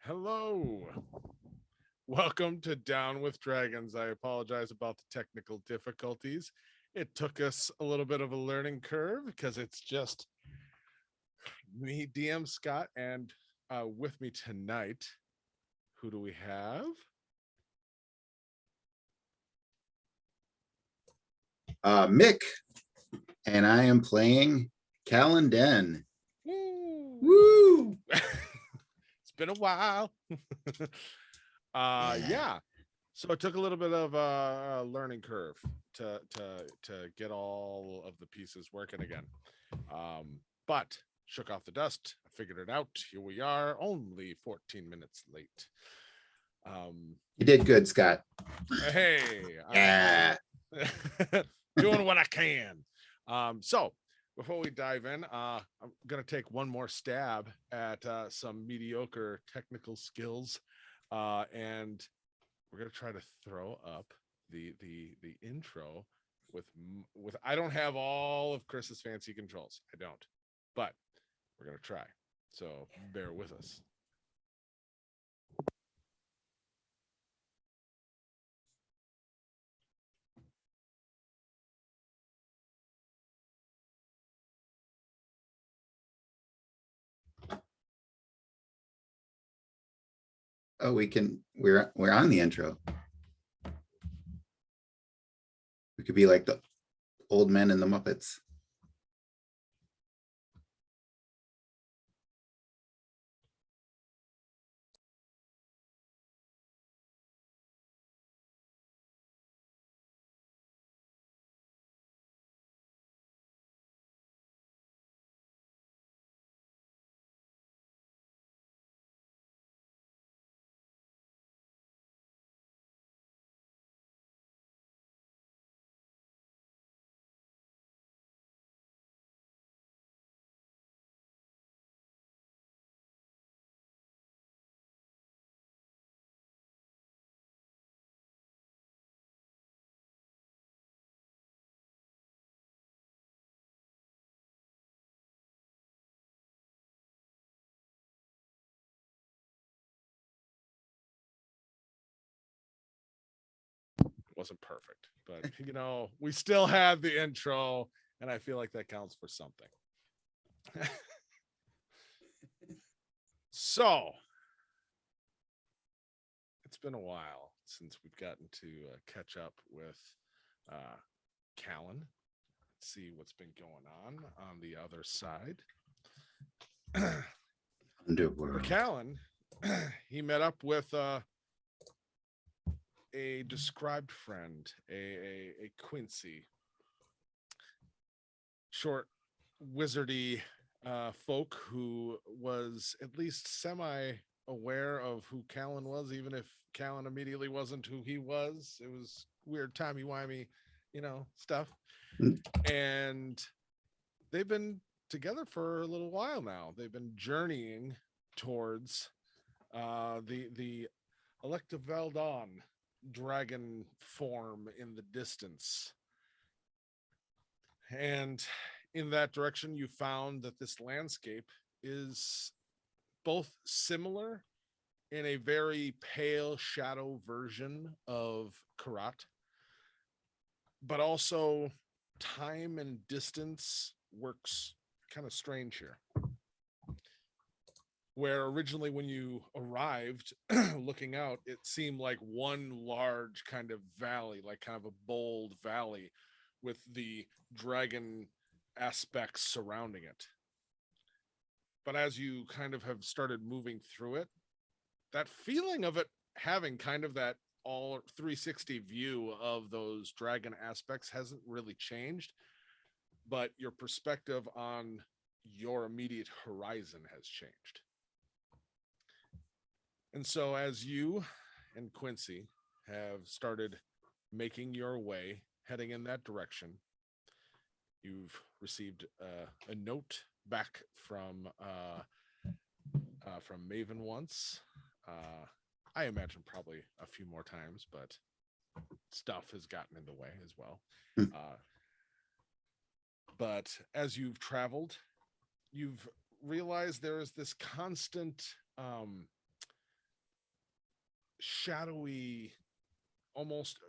Hello. Welcome to Down with Dragons. I apologize about the technical difficulties. It took us a little bit of a learning curve because it's just me, DM Scott, and with me tonight, who do we have? Mick, and I am playing Kalun. Woo! Woo! It's been a while. Yeah. So it took a little bit of a learning curve to get all of the pieces working again. But shook off the dust. I figured it out. Here we are, only 14 minutes late. You did good, Scott. Hey, Yeah. doing what I can. So before we dive in, I'm gonna take one more stab at some mediocre technical skills, and we're gonna try to throw up the intro with I don't have all of Chris's fancy controls. I don't, but we're gonna try. So bear with us. Oh, we're on the intro. We could be like the old men in the Muppets. Wasn't perfect, but we still have the intro, and I feel like that counts for something. So it's been a while since we've gotten to catch up with Kalun. See what's been going on the other side. Underworld. Kalun, he met up with a described friend, a Quincy, short wizardy folk who was at least semi aware of who Kalun was, even if Kalun immediately wasn't who he was. It was weird timey-wimey, stuff. And they've been together for a little while now. They've been journeying towards the Electa Veldon dragon form in the distance. And in that direction, you found that this landscape is both similar in a very pale shadow version of Karat, but also time and distance works kind of strange here. Where originally when you arrived looking out, it seemed like one large kind of valley, like kind of a bold valley with the dragon aspects surrounding it. But as you kind of have started moving through it, that feeling of it having kind of that all 360 view of those dragon aspects hasn't really changed, but your perspective on your immediate horizon has changed. And so as you and Quincy have started making your way, heading in that direction, you've received a note back from Maven once. I imagine probably a few more times, but stuff has gotten in the way as well. But as you've traveled, you've realized there is this constant shadowy,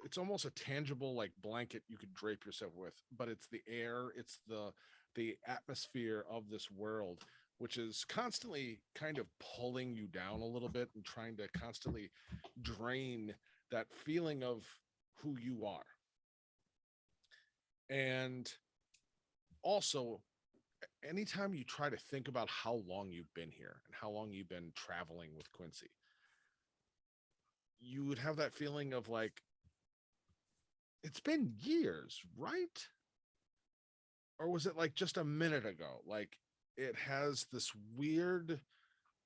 it's almost a tangible like blanket you could drape yourself with, but it's the air, it's the atmosphere of this world, which is constantly kind of pulling you down a little bit and trying to constantly drain that feeling of who you are. And also, anytime you try to think about how long you've been here and how long you've been traveling with Quincy, you would have that feeling of like, it's been years, right? Or was it like just a minute ago? Like, it has this weird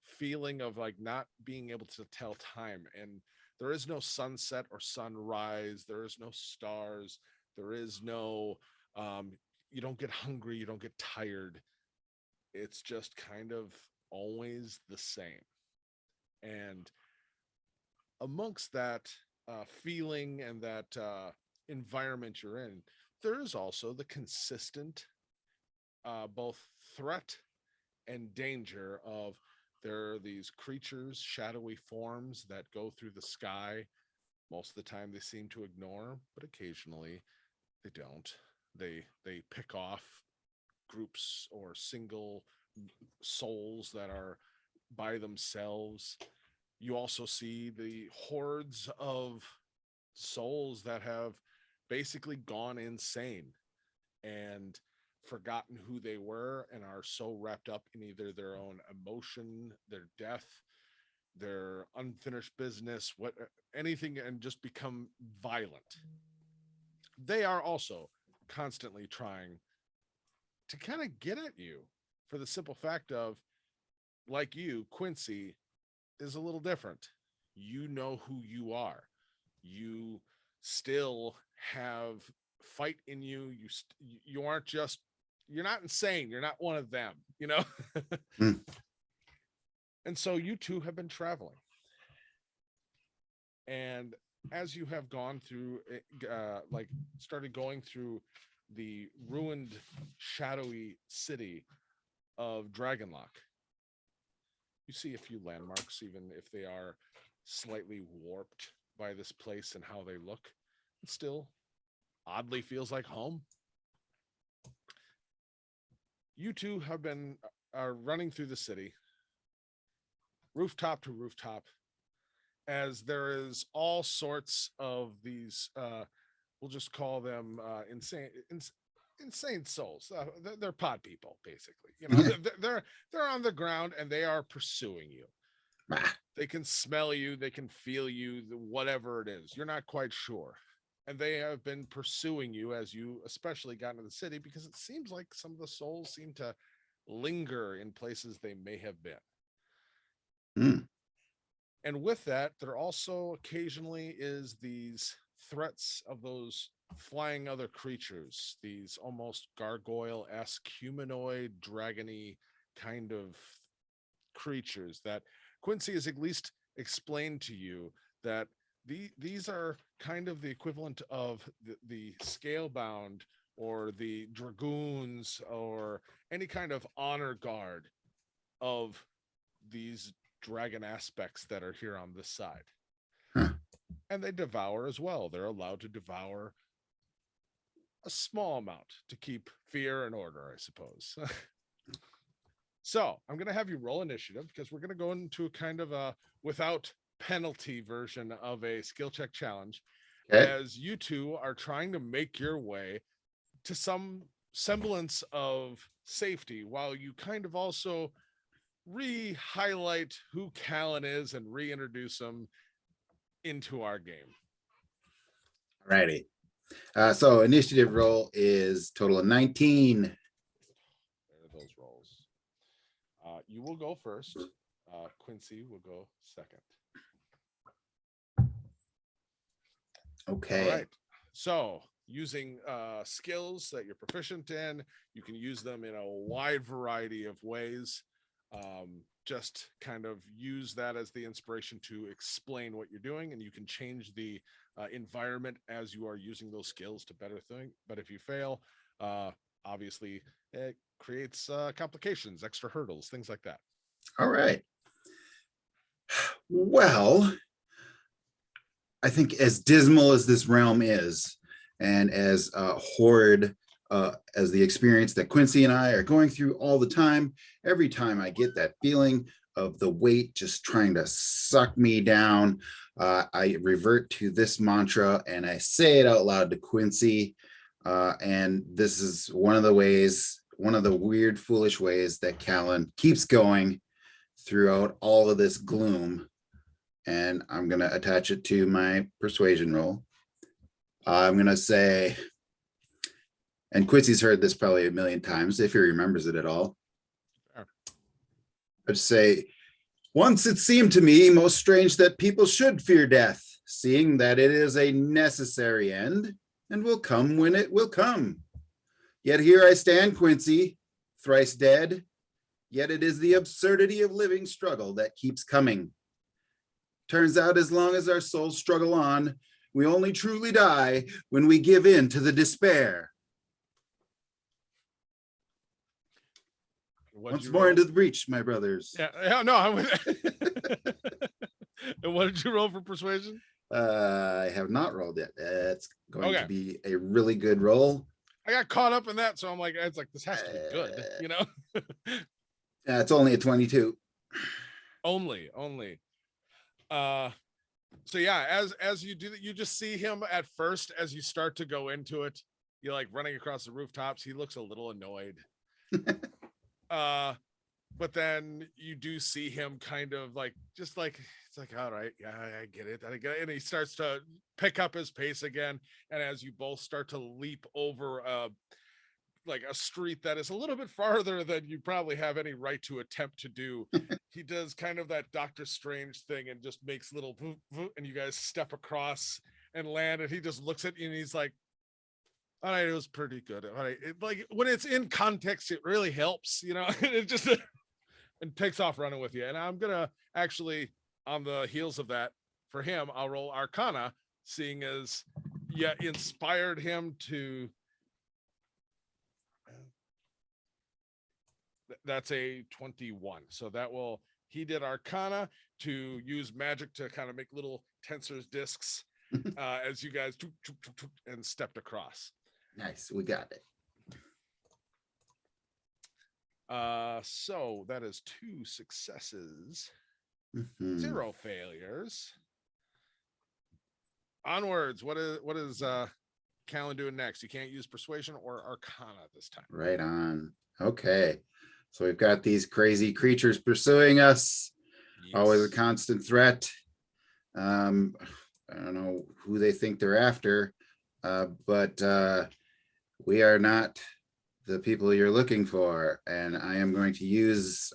feeling of like not being able to tell time. And there is no sunset or sunrise. There is no stars. There is no, you don't get hungry. You don't get tired. It's just kind of always the same. And amongst that feeling and that environment you're in, there is also the consistent both threat and danger of there are these creatures, shadowy forms that go through the sky. Most of the time they seem to ignore, but occasionally they don't. They pick off groups or single souls that are by themselves. You also see the hordes of souls that have basically gone insane and forgotten who they were and are so wrapped up in either their own emotion, their death, their unfinished business, what anything, and just become violent. They are also constantly trying to kind of get at you for the simple fact of, like you, Quincy is a little different. You know who you are. You still have fight in you. You aren't just, you're not insane. You're not one of them, you know? Mm. And so you two have been traveling. And as you have gone through, like started going through the ruined, shadowy city of Dragonlock, you see a few landmarks, even if they are slightly warped by this place and how they look. It still oddly feels like home. You two have been are running through the city, rooftop to rooftop, as there is all sorts of these we'll just call them insane souls. They're pod people, basically. You know, they're on the ground and they are pursuing you. They can smell you, they can feel you, whatever it is. You're not quite sure. And they have been pursuing you as you especially got into the city, because it seems like some of the souls seem to linger in places they may have been. Mm. And with that, there also occasionally is these threats of those flying other creatures, these almost gargoyle-esque, humanoid, dragony kind of creatures that Quincy has at least explained to you that these are kind of the equivalent of the scalebound or the dragoons or any kind of honor guard of these dragon aspects that are here on this side. Huh. And they devour as well. They're allowed to devour a small amount to keep fear and order, I suppose. So I'm going to have you roll initiative, because we're going to go into a kind of a without penalty version of a skill check challenge, Okay. as you two are trying to make your way to some semblance of safety, while you kind of also re-highlight who Kalun is and reintroduce him into our game. Alrighty. So initiative roll is total of 19. There are those rolls. You will go first. Quincy will go second. Okay. All right. So using skills that you're proficient in, you can use them in a wide variety of ways. Just kind of use that as the inspiration to explain what you're doing, and you can change the environment as you are using those skills to better thing. But if you fail, obviously it creates complications, extra hurdles, things like that. All right. Well, I think as dismal as this realm is, and as horrid as the experience that Quincy and I are going through all the time, every time I get that feeling of the weight just trying to suck me down, I revert to this mantra and I say it out loud to Quincy. And this is one of the ways, one of the weird, foolish ways that Kalun keeps going throughout all of this gloom. And I'm going to attach it to my persuasion roll. I'm going to say, and Quincy's heard this probably a million times if he remembers it at all. I'd say, once it seemed to me most strange that people should fear death, seeing that it is a necessary end and will come when it will come. Yet here I stand, Quincy, thrice dead, yet it is the absurdity of living struggle that keeps coming. Turns out as long as our souls struggle on, we only truly die when we give in to the despair. Once more into the breach, my brothers. Yeah, no, I'm with And what did you roll for persuasion? I have not rolled yet. It's going to be a really good roll. I got caught up in that, so I'm like, it's like, this has to be good, you know? It's only a 22. Only. So yeah, as you do that, you just see him at first as you start to go into it. You're like running across the rooftops. He looks a little annoyed. But then you do see him kind of like, just like, it's like, all right, yeah, I get it. And he starts to pick up his pace again. And as you both start to leap over like a street that is a little bit farther than you probably have any right to attempt to do, he does kind of that Doctor Strange thing and just makes little voop, voop, and you guys step across and land, and he just looks at you and he's like, all right, it was pretty good. All right. Like when it's in context, it really helps, you know. It just and takes off running with you. And I'm gonna actually, on the heels of that, for him, I'll roll Arcana, seeing as inspired him to. That's a 21. So that will, he did Arcana to use magic to kind of make little tensors discs as you guys and stepped across. Nice, we got it. So that is 2 successes, 0 failures. Onwards. What is Kalun doing next? You can't use persuasion or Arcana this time. Right on. Okay. So we've got these crazy creatures pursuing us. Yes. Always a constant threat. I don't know who they think they're after, but we are not the people you're looking for. And I am going to use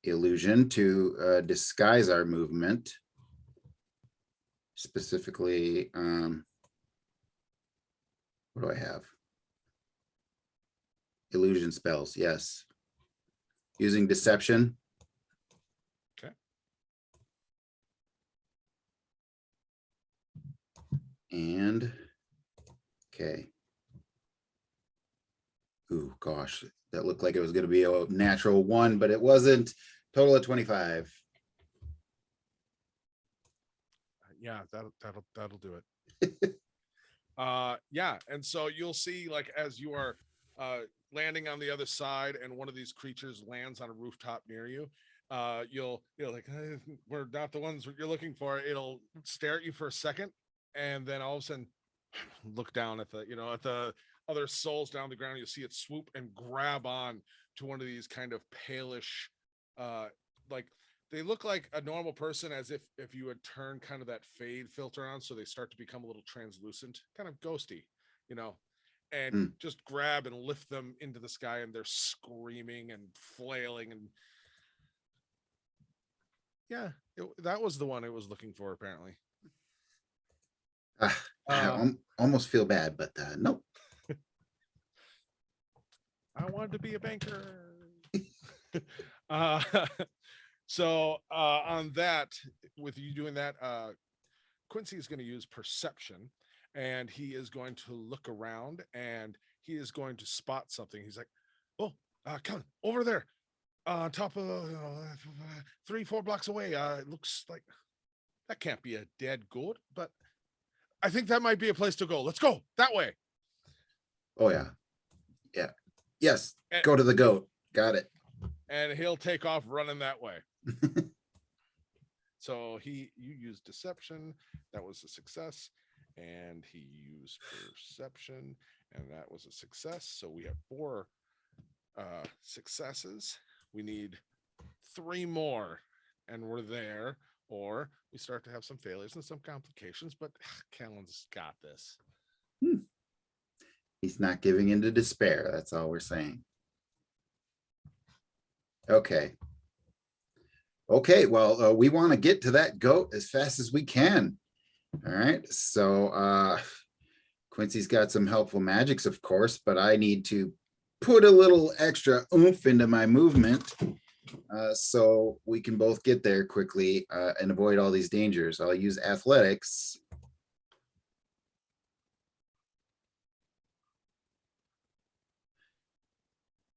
illusion to disguise our movement. Specifically, what do I have? Illusion spells, yes. Using deception. Okay. And okay. Ooh, gosh, that looked like it was going to be a natural 1, but it wasn't. Total of 25. Yeah, that'll do it. Yeah, and so you'll see, like, as you are landing on the other side and one of these creatures lands on a rooftop near you, you'll like, hey, we're not the ones you're looking for. It'll stare at you for a second and then all of a sudden look down at the other souls down the ground. You'll see it swoop and grab on to one of these kind of palish, like they look like a normal person, as if you had turned kind of that fade filter on, so they start to become a little translucent, kind of ghosty, you know, and just grab and lift them into the sky, and they're screaming and flailing, and yeah, that was the one it was looking for, apparently. I almost feel bad, but nope. I wanted to be a banker. So on that, with you doing that, Quincy is going to use perception, and he is going to look around, and he is going to spot something. He's like, oh, come over there, on top of 3-4 blocks away. It looks like that can't be a dead goat, but I think that might be a place to go. Let's go that way. Oh yeah. Yeah. Yes. And, Go to the goat. Got it. and he'll take off running that way. So you used deception. That was a success. And he used perception, and that was a success. So we have 4 successes. We need 3 more, and we're there. Or we start to have some failures and some complications, but Kalun's got this. He's not giving in to despair. That's all we're saying. Okay. Okay, well, we want to get to that goat as fast as we can. All right, so Quincy's got some helpful magics, of course, but I need to put a little extra oomph into my movement so we can both get there quickly and avoid all these dangers. I'll use athletics.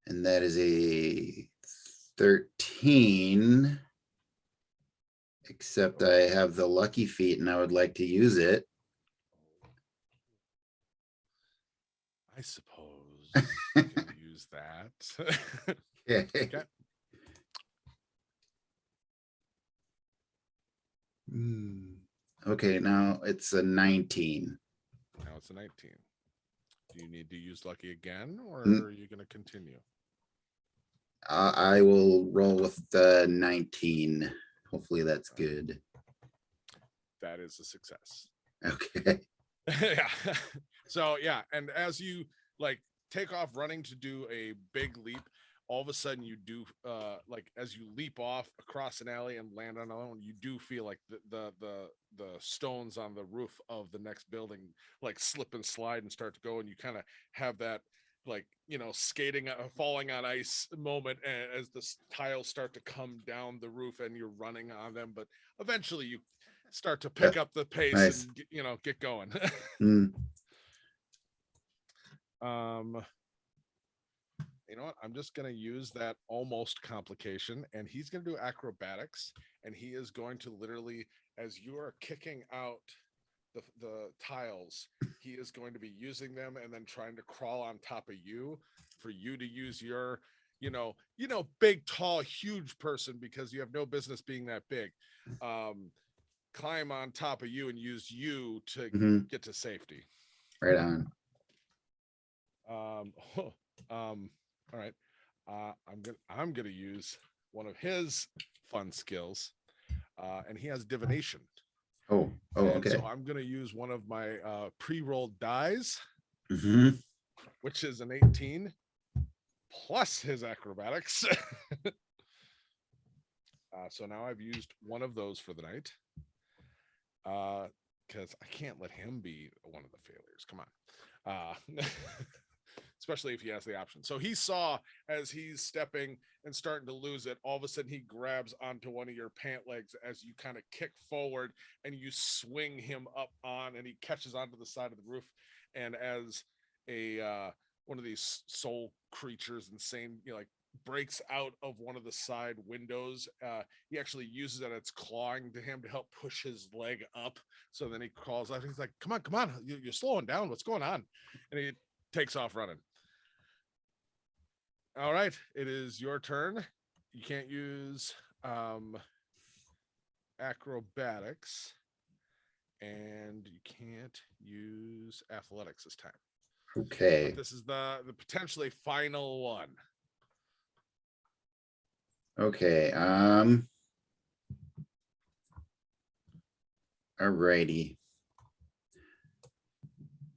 And that is a 13. Except I have the lucky feat and I would like to use it. I suppose you can use that. Okay. Okay. Okay, now it's a 19. Now it's a 19. Do you need to use lucky again, or are you going to continue? I will roll with the 19. Hopefully that's good. That is a success. Okay. Yeah. So yeah, and as you like take off running to do a big leap, all of a sudden you do like as you leap off across an alley and land on another one, you do feel like the stones on the roof of the next building like slip and slide and start to go, and you kind of have that like, you know, skating falling on ice moment as the tiles start to come down the roof and you're running on them, but eventually you start to pick up the pace. Nice. And you know, get going. You know what, I'm just going to use that almost complication, and he's going to do acrobatics, and he is going to literally, as you are kicking out the tiles, he is going to be using them and then trying to crawl on top of you for you to use your, you know, big, tall, huge person, because you have no business being that big, climb on top of you and use you to get to safety. Right on. All right. I'm gonna use one of his fun skills, and he has divination. Okay. So I'm gonna use one of my pre-rolled dies, which is an 18 plus his acrobatics. So now I've used one of those for the night, because I can't let him be one of the failures. Come on. Especially if he has the option. So he saw as he's stepping and starting to lose it, all of a sudden he grabs onto one of your pant legs as you kind of kick forward and you swing him up on, and he catches onto the side of the roof. And as a one of these soul creatures, insane, you know, like breaks out of one of the side windows, he actually uses it, it's clawing to him to help push his leg up. So then he calls out, he's like, come on, you're slowing down, what's going on? And he takes off running. All right, it is your turn. You can't use acrobatics, and you can't use athletics this time. Okay. But this is the potentially final one. Okay. All righty.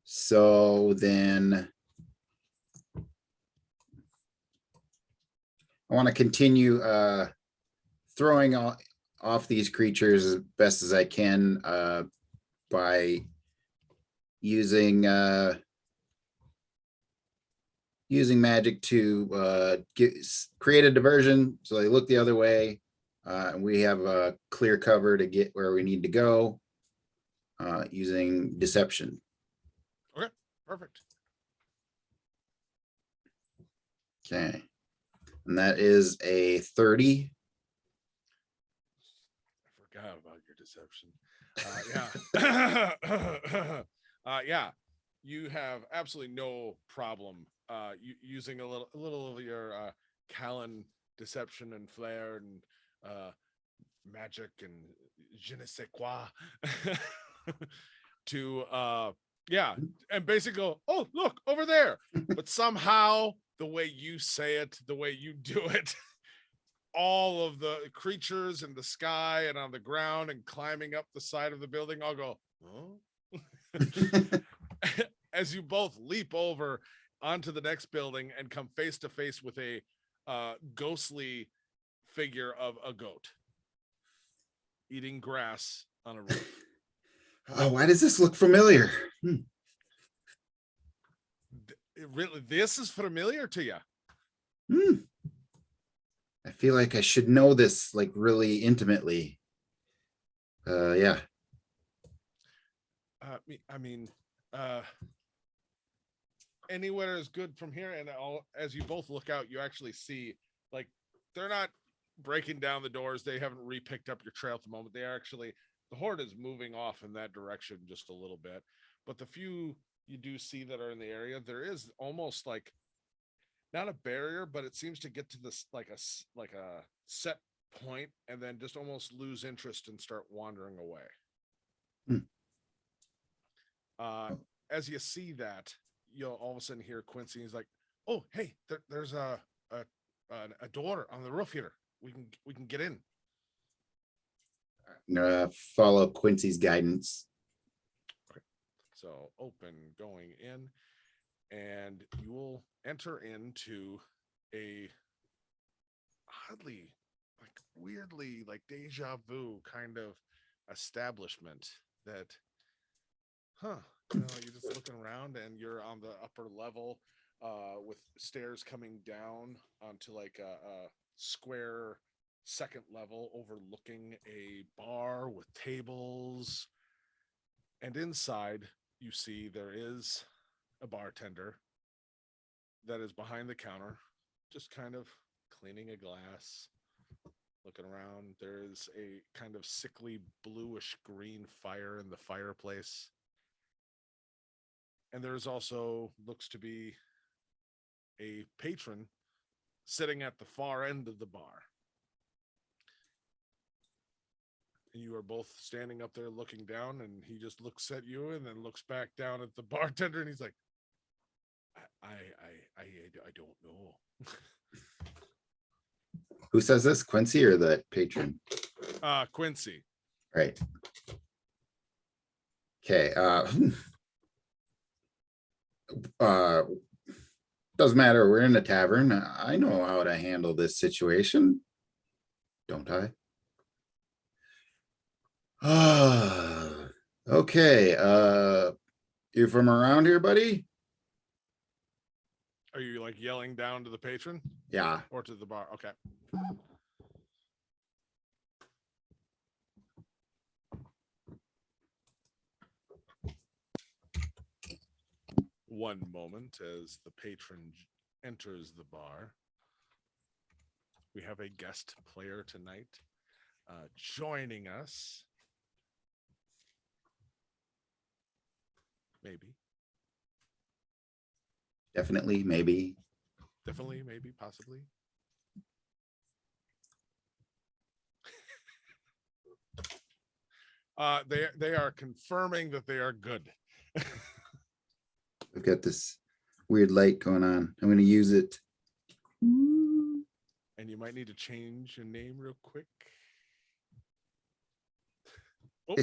So then I want to continue throwing off these creatures as best as I can by using magic to create a diversion so they look the other way, and we have a clear cover to get where we need to go using deception. Okay, perfect. Okay. And that is a 30. I forgot about your deception. Yeah. Yeah. You have absolutely no problem using a little of your Kalun deception and flair and uh, magic and je ne sais quoi to yeah, and basically go, oh look over there, but somehow the way you say it, the way you do it, all of the creatures in the sky and on the ground and climbing up the side of the building all go, as you both leap over onto the next building and come face to face with a ghostly figure of a goat eating grass on a roof. Oh, why does this look familiar? Really, this is familiar to you. I feel like I should know this like really intimately. Yeah. I mean, anywhere is good from here. And as you both look out, you actually see like they're not breaking down the doors. They haven't re-picked up your trail at the moment. They are actually, the horde is moving off in that direction just a little bit. But the few you do see that are in the area, there is almost like not a barrier, but it seems to get to this like a set point and then just almost lose interest and start wandering away. As you see that, you'll all of a sudden hear Quincy. He's like, "Oh, hey, there's a door on the roof here. We can get in." I'm gonna follow Quincy's guidance. Okay. So open, going in, and you will enter into a oddly, like weirdly, like deja vu kind of establishment that, you're just looking around and you're on the upper level with stairs coming down onto like a square second level overlooking a bar with tables. And inside, you see there is a bartender that is behind the counter, just kind of cleaning a glass, looking around. There's a kind of sickly bluish green fire in the fireplace. And there's also looks to be a patron sitting at the far end of the bar. And you are both standing up there looking down, and he just looks at you and then looks back down at the bartender, and he's like, I don't know. Who says this? Quincy or the patron? Quincy. Right. Okay. Doesn't matter. We're in a tavern. I know how to handle this situation, don't I? Okay. You from around here, buddy? Are you like yelling down to the patron? Yeah. Or to the bar? Okay. One moment as the patron enters the bar. We have a guest player tonight joining us. Maybe. Definitely, maybe. Definitely, maybe, possibly. They are confirming that they are good. We've got this weird light going on. I'm going to use it. And you might need to change your name real quick. Oh,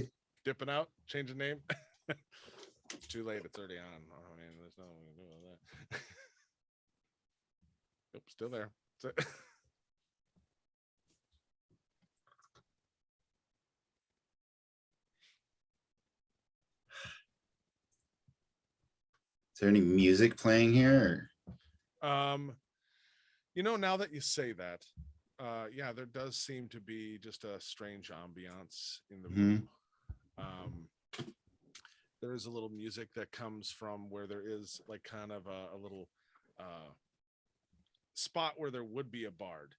dipping out, change the name. It's too late. It's already on. Oh man, there's nothing we can do about that. Nope, still there. Is there any music playing here? Now that you say that, yeah, there does seem to be just a strange ambiance in the room. There is a little music that comes from where there is like kind of a little spot where there would be a bard.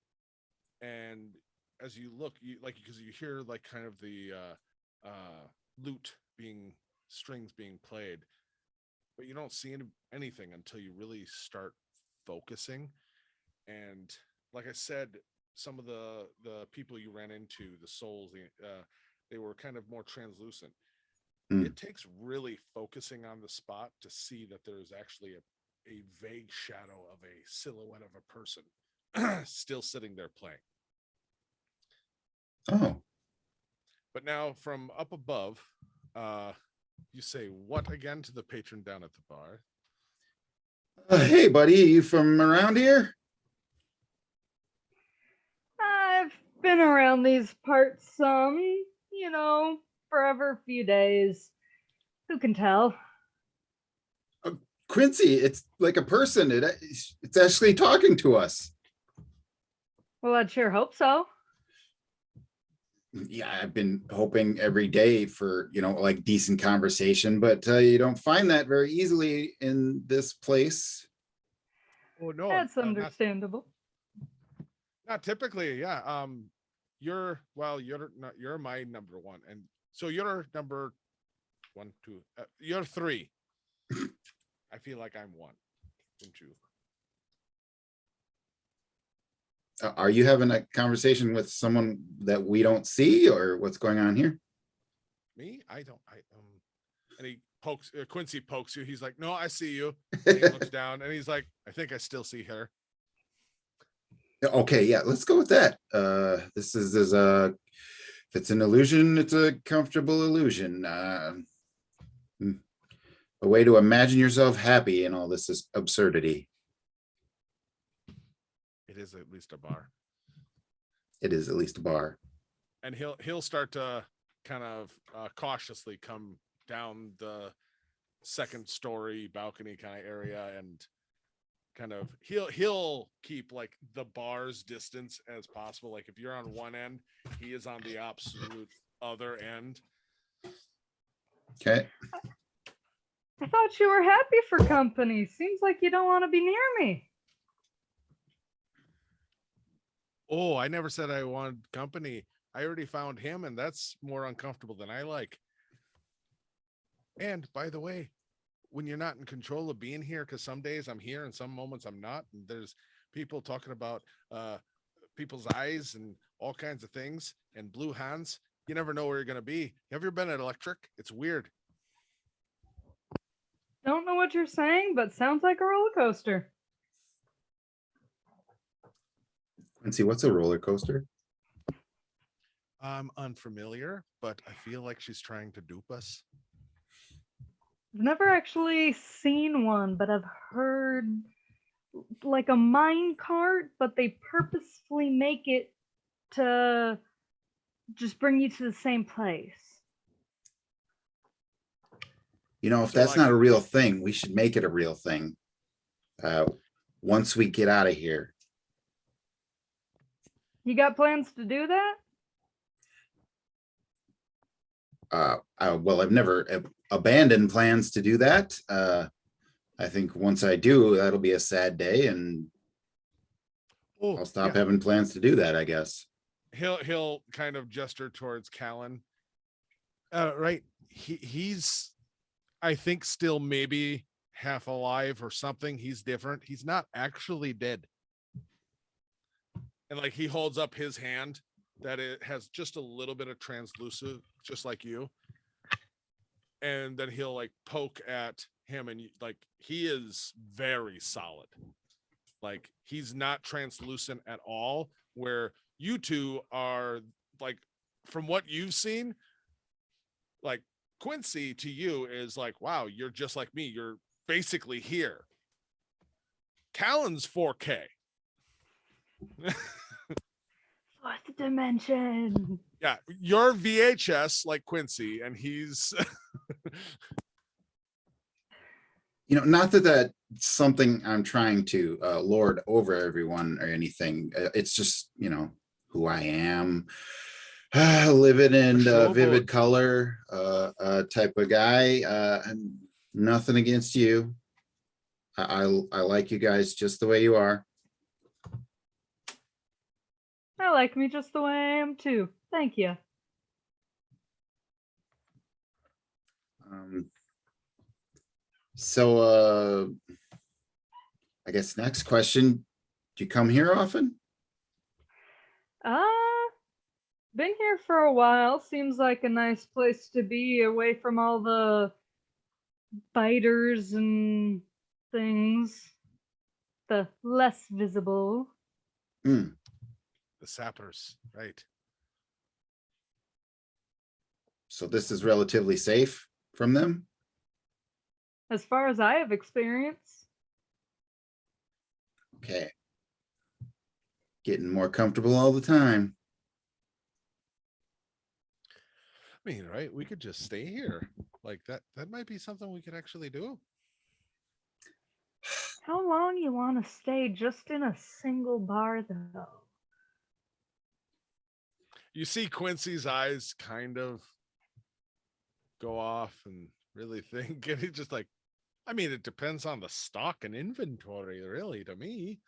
And as you look, because you hear like kind of the strings being played, but you don't see anything until you really start focusing. And like I said, some of the people you ran into, the souls, they were kind of more translucent. Mm. It takes really focusing on the spot to see that there's actually a vague shadow of a silhouette of a person still sitting there playing. Oh. But now from up above, you say what again to the patron down at the bar? Hey, buddy, you from around here? I've been around these parts some, forever few days. Who can tell? Quincy, it's like a person. It's actually talking to us. Well, I'd sure hope so. Yeah, I've been hoping every day for, like decent conversation, but you don't find that very easily in this place. Oh no, That's understandable. Not typically. Yeah. You're my number one, and so you're number 1, 2. You're 3. I feel like I'm 1 and 2. Are you having a conversation with someone that we don't see, or what's going on here? Me? And he pokes, Quincy pokes you. He's like, no, I see you. And he looks down and he's like, I think I still see her. Okay, yeah, let's go with that. This is if it's an illusion, it's a comfortable illusion. A way to imagine yourself happy in all this is absurdity. It is at least a bar. It is at least a bar. And he'll start to kind of cautiously come down the second story balcony kind of area, and kind of he'll keep like the bar's distance as possible. Like if you're on one end, he is on the absolute other end. Okay. I thought you were happy for company. Seems like you don't want to be near me. Oh, I never said I wanted company. I already found him, and that's more uncomfortable than I like. And by the way, when you're not in control of being here, because some days I'm here and some moments I'm not, and there's people talking about people's eyes and all kinds of things and blue hands, you never know where you're going to be. Have you ever been at Electric? It's weird. Don't know what you're saying, but sounds like a roller coaster. Quincy, what's a roller coaster? I'm unfamiliar, but I feel like she's trying to dupe us. I've never actually seen one, but I've heard like a mine cart, but they purposefully make it to just bring you to the same place. If So, that's like, not a real thing, we should make it a real thing. Once we get out of here. You got plans to do that? Well, I've never abandoned plans to do that. I think once I do, that'll be a sad day, and I'll stop having plans to do that, I guess. He'll kind of gesture towards Kalun. Right. He's, I think, still maybe half alive or something. He's different. He's not actually dead. And like he holds up his hand that it has just a little bit of translucent, just like you. And then he'll like poke at him, and like he is very solid. Like he's not translucent at all, where you two are, like, from what you've seen, like Quincy to you is like, wow, you're just like me. You're basically here. Kalun's 4K. Fourth dimension. Yeah, you're VHS like Quincy, and he's not that that's something I'm trying to lord over everyone or anything. It's just, who I am. Living in vivid color type of guy. And nothing against you. I like you guys just the way you are. I like me just the way I am too. Thank you. So I guess next question, do you come here often? Been here for a while. Seems like a nice place to be away from all the biters and things. The less visible. Hmm. The sappers, right? So this is relatively safe from them? As far as I have experience. Okay. Getting more comfortable all the time. I mean, right? We could just stay here. Like that might be something we could actually do. How long you want to stay just in a single bar, though? You see Quincy's eyes kind of go off and really think, and he's just like, I mean, it depends on the stock and inventory, really, to me.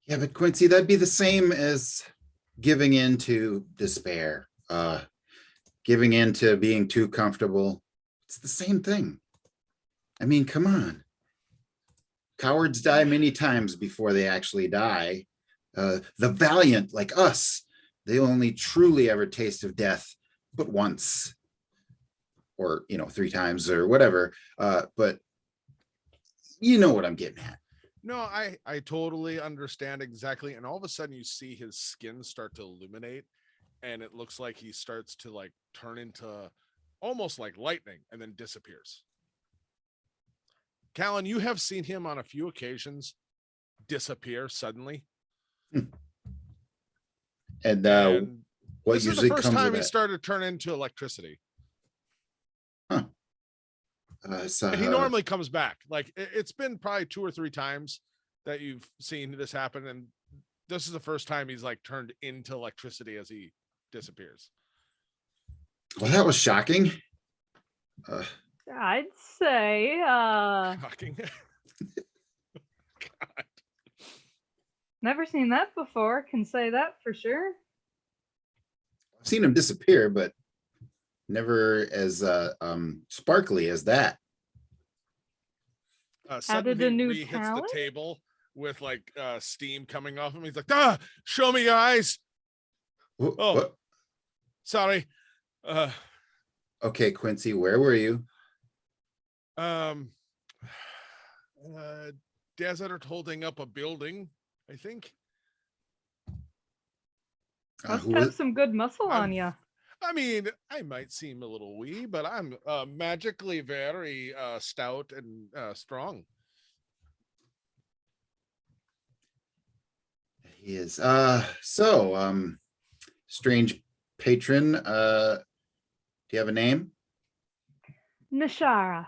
Yeah, but Quincy, that'd be the same as giving in to despair, giving in to being too comfortable. It's the same thing. I mean, come on. Cowards die many times before they actually die. The valiant, like us, they only truly ever taste of death but once, or 3 times or whatever. But you know what I'm getting at. No, I totally understand exactly. And all of a sudden you see his skin start to illuminate, and it looks like he starts to like turn into almost like lightning and then disappears. Kalun, you have seen him on a few occasions disappear suddenly. And what this is usually the first comes time with he that? started to turn into electricity. Huh. And he normally comes back. Like it's been probably 2 or 3 times that you've seen this happen, and this is the first time he's like turned into electricity as he disappears. Well, that was shocking. I'd say, Shocking. God. never seen that before. Can say that for sure. I've seen him disappear, but never as sparkly as that. Added a new hits the talent? table with like steam coming off him. He's like, show me your eyes. What? Sorry. Okay, Quincy, where were you? Desert holding up a building, I think. Must have some good muscle on you. I mean, I might seem a little wee, but I'm magically very stout and strong. He is. Strange patron. Do you have a name? Nashara.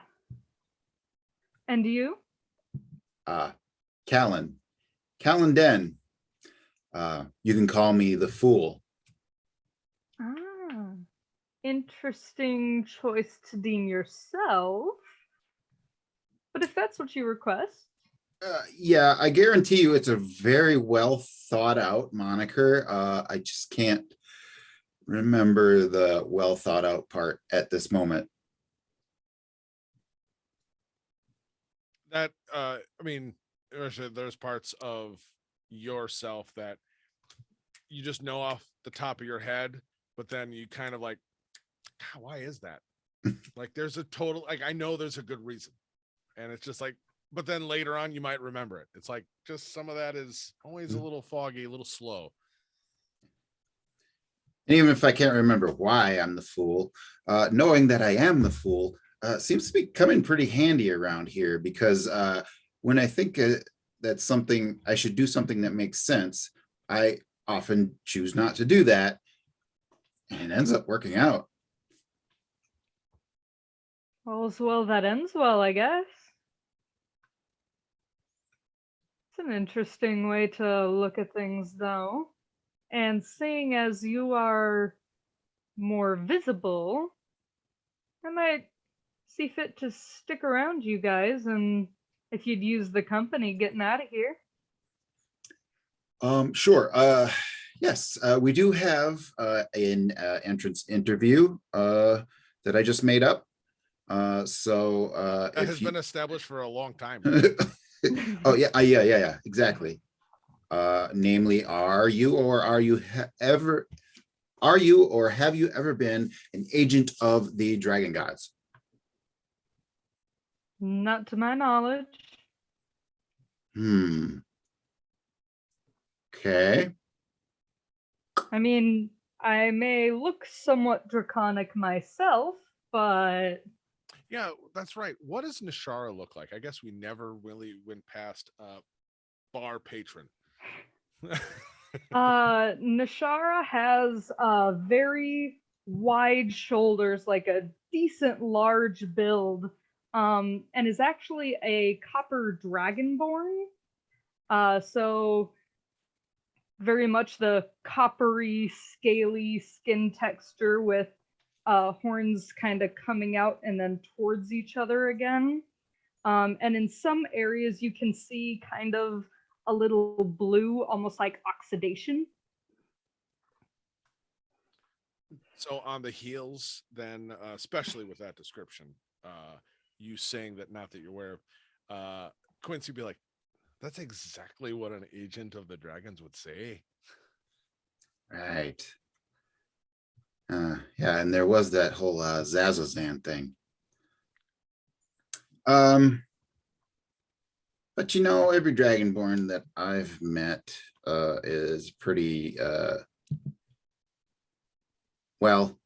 And you? Kalun. Kalun Den. You can call me the Fool. Interesting choice to deem yourself. But if that's what you request. Yeah, I guarantee you it's a very well thought out moniker. I just can't remember the well thought out part at this moment. That I mean, there's parts of yourself that you just know off the top of your head, but then you kind of like, God, why is that? Like there's a total, like I know there's a good reason, and it's just like, but then later on you might remember it. It's like just some of that is always a little foggy, a little slow. And even if I can't remember why I'm the fool, knowing that I am the fool seems to be coming pretty handy around here, because when I think that something, I should do something that makes sense, I often choose not to do that, and it ends up working out. All's well that ends well, I guess. It's an interesting way to look at things, though. And seeing as you are more visible, I might see fit to stick around you guys, and if you'd use the company getting out of here. Sure. Yes, we do have an entrance interview that I just made up. That If has you, been established for a long time. oh yeah, exactly. Namely, are you or have you ever been an agent of the dragon gods? Not to my knowledge. Okay. I mean, I may look somewhat draconic myself, but Yeah, that's right. What does Nashara look like? I guess we never really went past bar patron. Nashara has very wide shoulders, like a decent large build, and is actually a copper dragonborn. So very much the coppery, scaly skin texture with horns kind of coming out and then towards each other again. And in some areas, you can see kind of a little blue, almost like oxidation. So on the heels, then, especially with that description, you saying that not that you're aware of, Quincy would be like, that's exactly what an agent of the dragons would say. Right. Yeah, and there was that whole Zazazan thing. But every dragonborn that I've met is pretty well,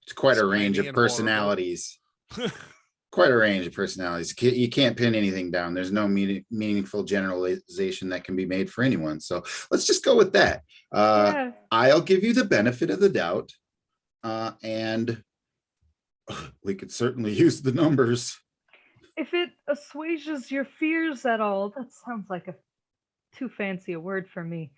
it's quite a range Slimy of and horrible. personalities. Quite a range of personalities. You can't pin anything down. There's no meaningful generalization that can be made for anyone. So let's just go with that. Yeah. I'll give you the benefit of the doubt. And we could certainly use the numbers. If it assuages your fears at all, that sounds like a too fancy a word for me.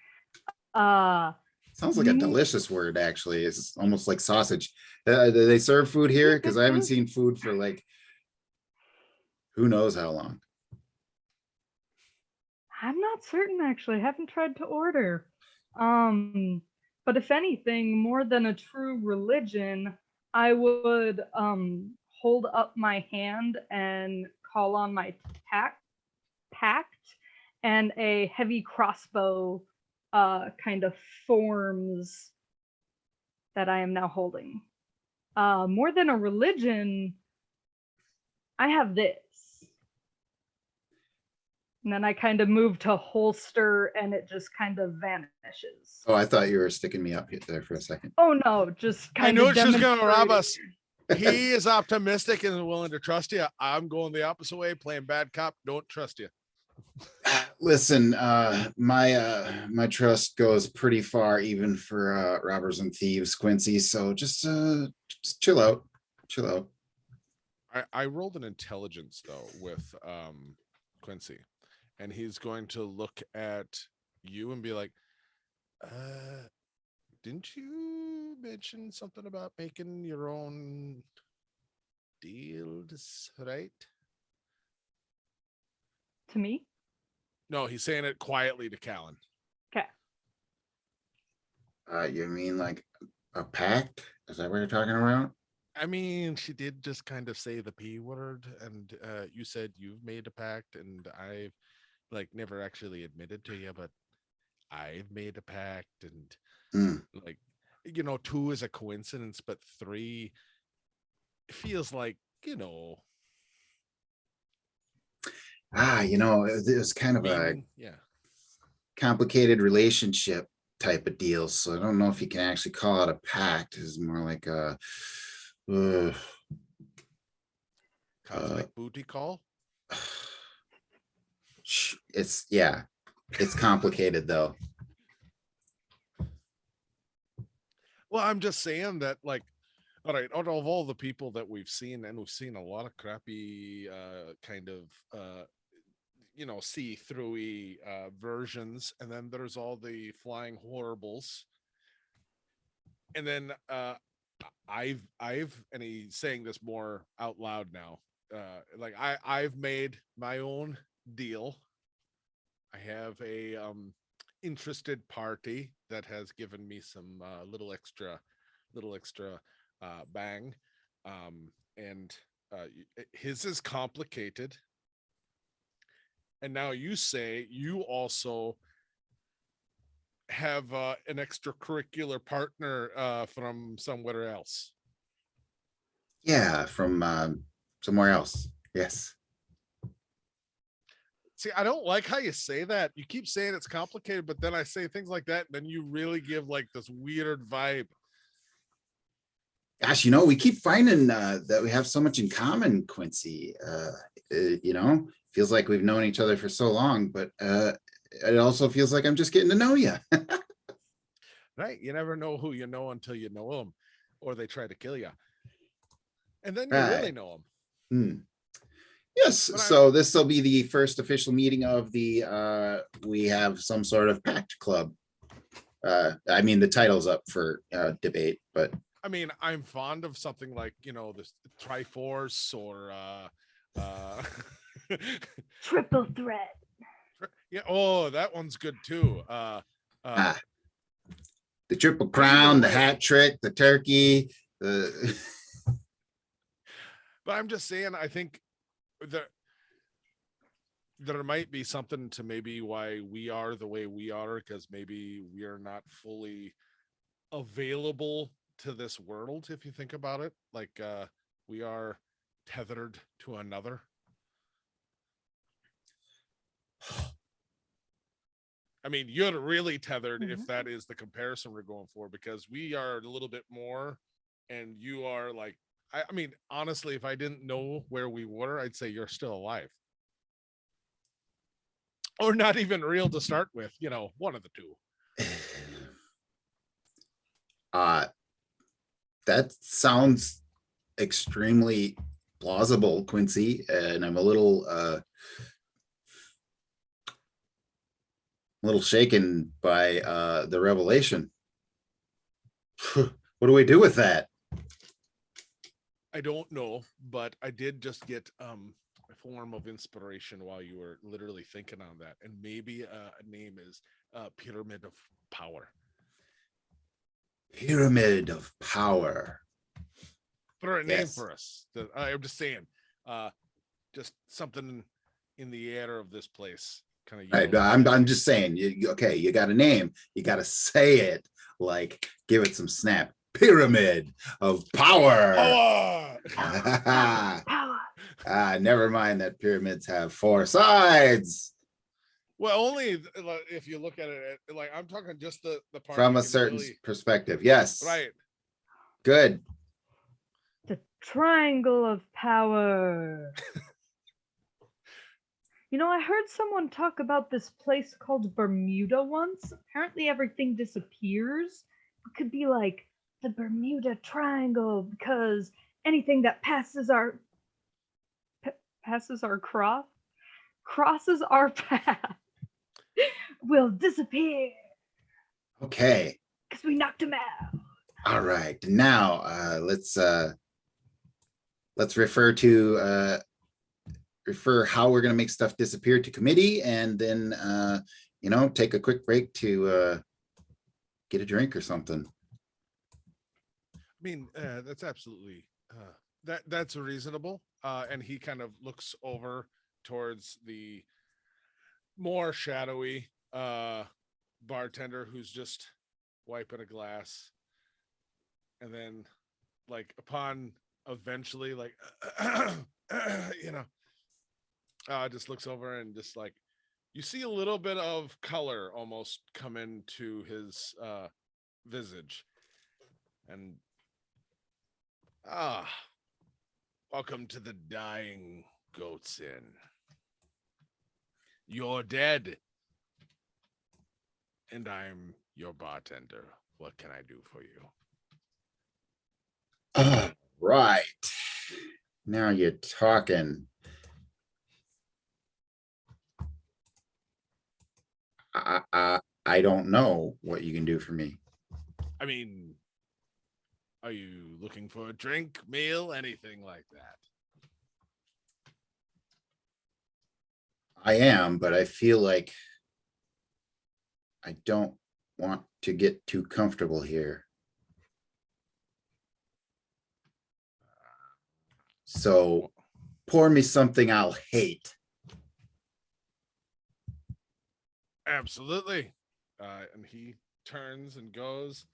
Sounds like a delicious word, actually. It's almost like sausage. Do they serve food here? Because I haven't seen food for like who knows how long. I'm not certain, actually. I haven't tried to order. But if anything, more than a true religion, I would hold up my hand and call on my pact, and a heavy crossbow kind of forms that I am now holding. More than a religion, I have this. And then I kind of move to holster and it just kind of vanishes. Oh, I thought you were sticking me up there for a second. Oh no, just kind I of know she's going to rob demonstrating. us. He is optimistic and willing to trust you. I'm going the opposite way, playing bad cop. Don't trust you. Listen, my trust goes pretty far, even for robbers and thieves, Quincy. So just chill out, chill out. I rolled an intelligence though with Quincy, and he's going to look at you and be like, didn't you mention something about making your own deals, right? To me? No, he's saying it quietly to Kalun. Okay. You mean like a pact? Is that what you're talking about? I mean, she did just kind of say the P word, and you said you've made a pact, and I've like never actually admitted to you, but I've made a pact, and like, 2 is a coincidence, but 3 feels like, it was kind of meaning, a complicated relationship type of deal. So I don't know if you can actually call it a pact. It's more like a cosmic booty call. It's complicated though. Well, I'm just saying that, like, all right, out of all the people that we've seen, and we've seen a lot of crappy kind of see-throughy versions, and then there's all the flying horribles, and then I've and he's saying this more out loud now, like I've made my own deal. I have a interested party that has given me some little extra bang. And his is complicated. And now you say you also have an extracurricular partner from somewhere else. Yeah, from somewhere else. Yes. See, I don't like how you say that. You keep saying it's complicated, but then I say things like that, and then you really give like this weird vibe. Gosh, you know, we keep finding that we have so much in common, Quincy. You know, feels like we've known each other for so long, but it also feels like I'm just getting to know you. Right? You never know who you know until you know them, or they try to kill you, and then you Right. really know them. Hmm. Yes, so this will be the first official meeting of the we have some sort of pact club. I mean, the title's up for debate, but I mean, I'm fond of something like, you know, this Triforce or Triple threat. yeah, oh, that one's good too. the Triple Crown, the hat trick, the turkey, the but I'm just saying, I think that there might be something to maybe why we are the way we are, because maybe we are not fully available to this world. If you think about it, like we are tethered to another. I mean, you're really tethered if that is the comparison we're going for, because we are a little bit more and you are like, I mean, honestly, if I didn't know where we were, I'd say you're still alive. Or not even real to start with, you know, one of the two. That sounds extremely plausible, Quincy, and I'm a little shaken by the revelation. What do we do with that? I don't know, but I did just get a form of inspiration while you were literally thinking on that, and maybe a name is Pyramid of Power. Pyramid of Power. Put a name for us. I'm just saying, just something in the air of this place. Kind of. Right, I'm just saying. Okay, you got a name. You got to say it. Like, give it some snap. Pyramid of Power. Power. Never mind that pyramids have 4 sides. Well, only if you look at it, like I'm talking just the part from a certain perspective. Yes. Right. Good. The triangle of power. You know, I heard someone talk about this place called Bermuda once. Apparently everything disappears. It could be like the Bermuda Triangle, because anything that crosses our path will disappear. Okay. Because we knocked him out. All right. Now let's refer how we're going to make stuff disappear to committee, and then you know, take a quick break to get a drink or something. I mean, that's absolutely that's reasonable. And he kind of looks over towards the more shadowy bartender who's just wiping a glass, and then like upon eventually like you know, just looks over and just like, you see a little bit of color almost come into his visage, and welcome to the Dying Goat's Inn. You're dead, and I'm your bartender. What can I do for you? Right. Now you're talking. I don't know what you can do for me. I mean, are you looking for a drink, meal, anything like that? I am, but I feel like I don't want to get too comfortable here. So pour me something I'll hate. Absolutely. And he turns and goes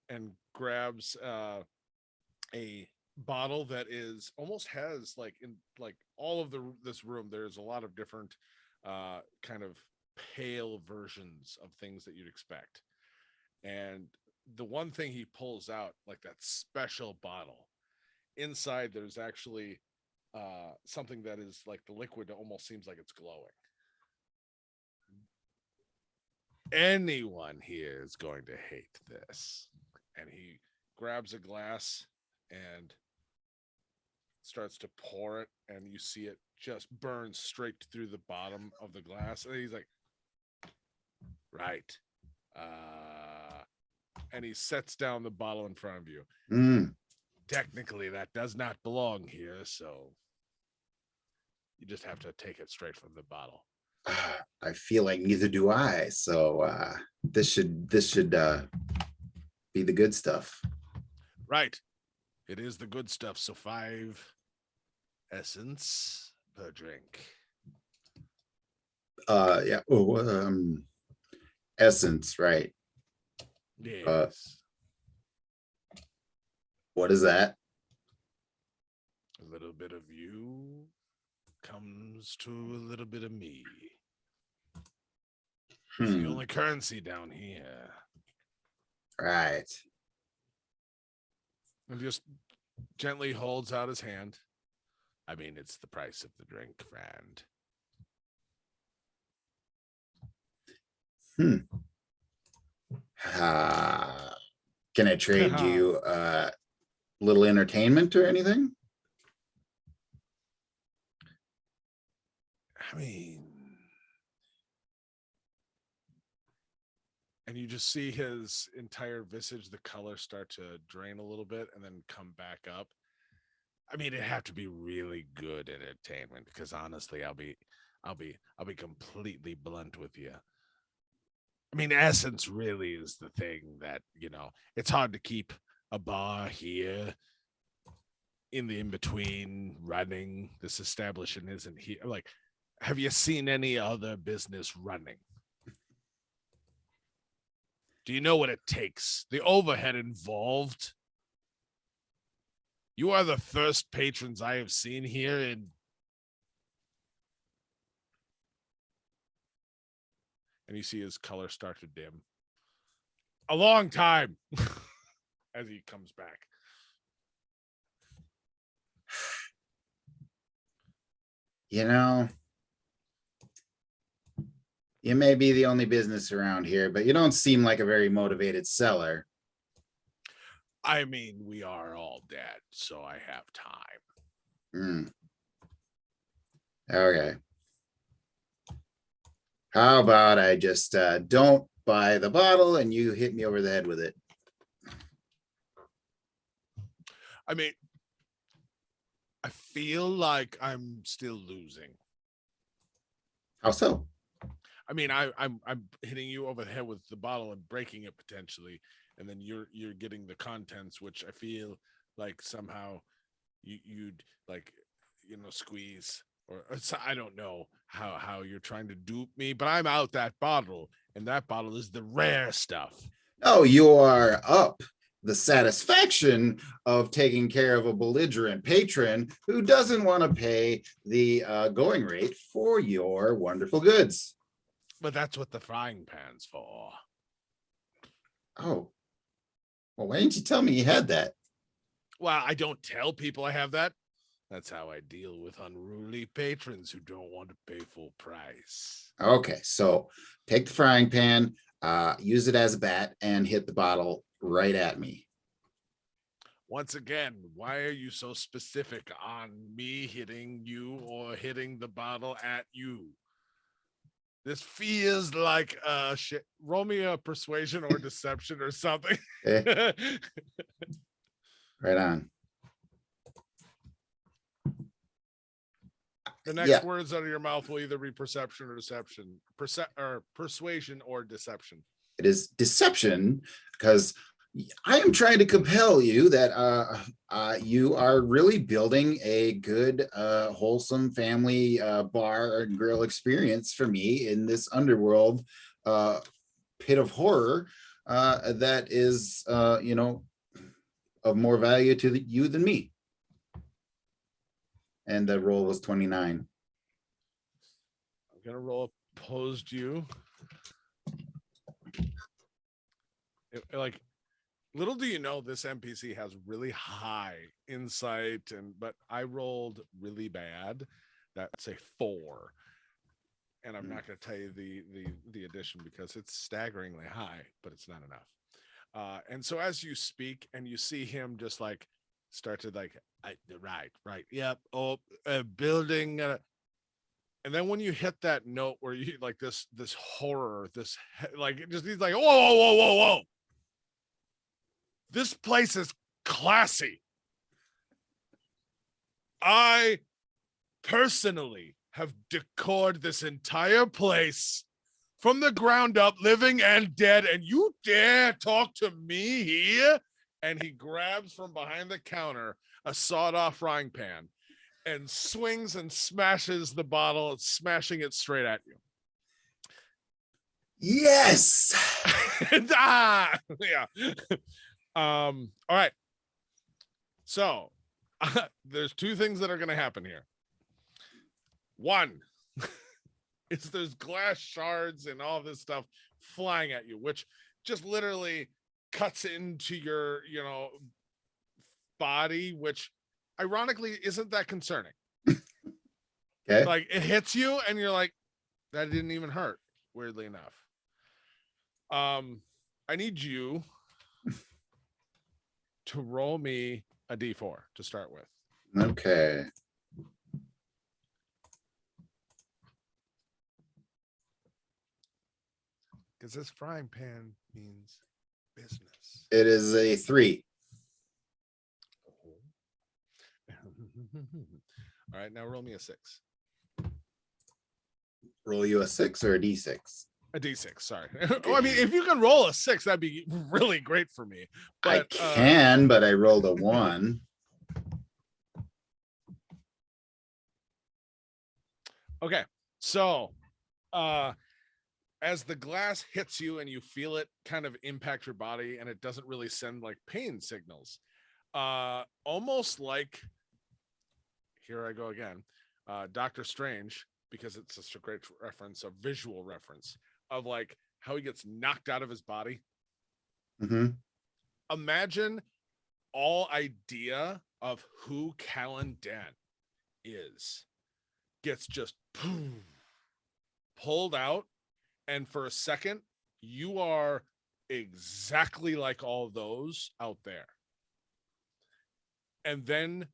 and grabs a bottle that is almost has like in like all of this room. There's a lot of different kind of pale versions of things that you'd expect. And the one thing he pulls out, like that special bottle, inside there's actually something that is like the liquid almost seems like it's glowing. Anyone here is going to hate this. And he grabs a glass and starts to pour it, and you see it just burn straight through the bottom of the glass. And he's like, right. And he sets down the bottle in front of you. Technically, that does not belong here, so you just have to take it straight from the bottle. I feel like neither do I. So this should be the good stuff. Right. It is the good stuff. So 5 essence per drink. Yeah. Essence, right? Yes. What is that? A little bit of you comes to a little bit of me. It's the only currency down here. Right. And just gently holds out his hand. I mean, it's the price of the drink, friend. Can I trade you a little entertainment or anything? I mean, and you just see his entire visage, the color start to drain a little bit and then come back up. I mean, it'd have to be really good entertainment, because honestly, I'll be completely blunt with you. I mean, essence really is the thing that, it's hard to keep a bar here in the in-between running. This establishment isn't here. Like, have you seen any other business running? Do you know what it takes? The overhead involved. You are the first patrons I have seen here in and you see his color start to dim. A long time as he comes back. You may be the only business around here, but you don't seem like a very motivated seller. I mean, we are all dead, so I have time. Okay. How about I just don't buy the bottle and you hit me over the head with it? I mean, I feel like I'm still losing. How so? I mean, I'm hitting you over the head with the bottle and breaking it potentially, and then you're getting the contents, which I feel like somehow you'd like, squeeze, or I don't know how you're trying to dupe me, but I'm out that bottle, and that bottle is the rare stuff. Oh, you are up the satisfaction of taking care of a belligerent patron who doesn't want to pay the going rate for your wonderful goods. But that's what the frying pan's for. Oh, well, why didn't you tell me you had that? Well, I don't tell people I have that. That's how I deal with unruly patrons who don't want to pay full price. Okay, so take the frying pan, use it as a bat, and hit the bottle right at me. Once again, why are you so specific on me hitting you or hitting the bottle at you? This feels like shit. Roll me a persuasion or deception or something. Okay. Right on. The next words out of your mouth will either be perception or deception, or persuasion or deception. It is deception, because I am trying to compel you that you are really building a good, wholesome family bar and grill experience for me in this underworld pit of horror that is, of more value to you than me. And the roll was 29. I'm gonna roll opposed you. Like, little do you know, this NPC has really high insight, but I rolled really bad. That's a 4, and I'm not going to tell you the addition because it's staggeringly high, but it's not enough. And so as you speak and you see him just like start to like, right, yep, building. And then when you hit that note where you like this horror, like it just he's like, whoa. This place is classy. I personally have decored this entire place from the ground up, living and dead, and you dare talk to me here? And he grabs from behind the counter a sawed-off frying pan and swings and smashes the bottle, smashing it straight at you. Yes. Yeah. All right. So there's 2 things that are going to happen here. One is there's glass shards and all this stuff flying at you, which just literally cuts into your, body, which ironically isn't that concerning. Okay. Like it hits you and you're like, that didn't even hurt, weirdly enough. I need you to roll me a D4 to start with. Okay. Because this frying pan means business. It is a 3. All right, now roll me a 6. Roll you a 6 or a D6? A D6, sorry. Oh, I mean, if you can roll a 6, that'd be really great for me. But, I can, but I rolled a 1. Okay, so as the glass hits you and you feel it kind of impact your body, and it doesn't really send like pain signals, almost like, here I go again, Doctor Strange, because it's such a great reference, a visual reference of like how he gets knocked out of his body. Mm-hmm. Imagine all idea of who Kalun is gets just pulled out, and for a second you are exactly like all those out there, and then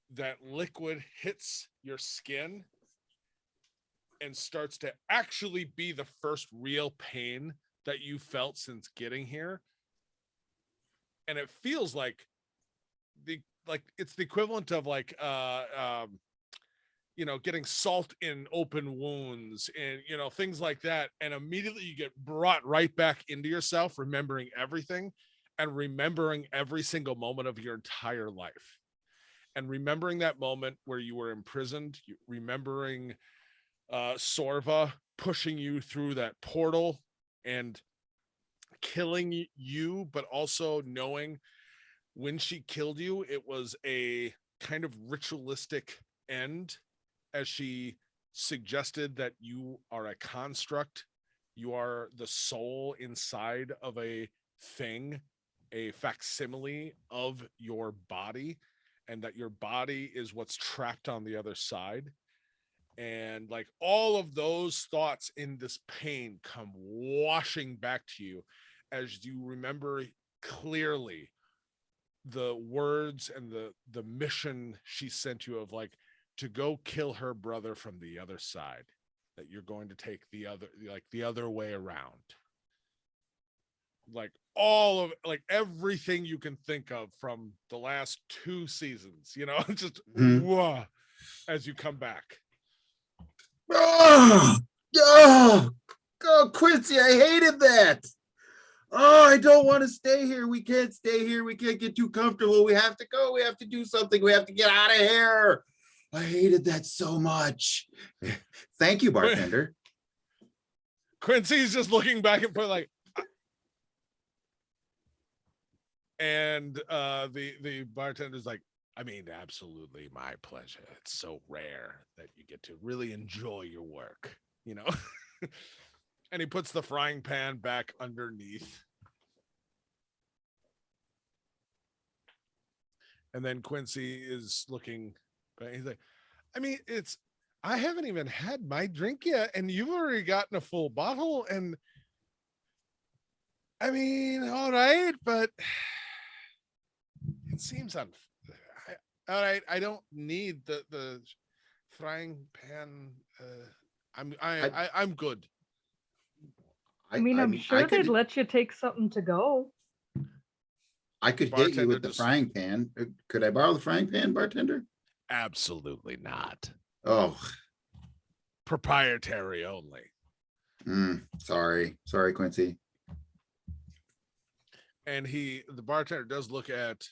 that liquid hits your skin and starts to actually be the first real pain that you felt since getting here. And it feels like it's the equivalent of like getting salt in open wounds and things like that, and immediately you get brought right back into yourself, remembering everything and remembering every single moment of your entire life, and remembering that moment where you were imprisoned, remembering Sorva pushing you through that portal and killing you, but also knowing when she killed you, it was a kind of ritualistic end, as she suggested that you are a construct, you are the soul inside of a thing, a facsimile of your body, and that your body is what's trapped on the other side. And like all of those thoughts in this pain come washing back to you as you remember clearly the words and the mission she sent you of like to go kill her brother from the other side, that you're going to take the other way around. Like all of like everything you can think of from the last 2 seasons, just whoa. as you come back. Oh, oh, oh, Quincy, I hated that. Oh, I don't want to stay here. We can't stay here. We can't get too comfortable. We have to go. We have to do something. We have to get out of here. I hated that so much. Thank you, bartender. Quincy's just looking back and forth like, and the bartender's like, I mean, absolutely my pleasure. It's so rare that you get to really enjoy your work, you know. And he puts the frying pan back underneath. And then Quincy is looking, he's like, I mean, I haven't even had my drink yet, and you've already gotten a full bottle. And I mean, all right, but it seems all right. I don't need the frying pan. I'm good. I mean, I'm sure they'd let you take something to go. I could hit you with the frying pan. Could I borrow the frying pan, bartender? Absolutely not. Oh, proprietary only. Sorry, Quincy. And the bartender does look at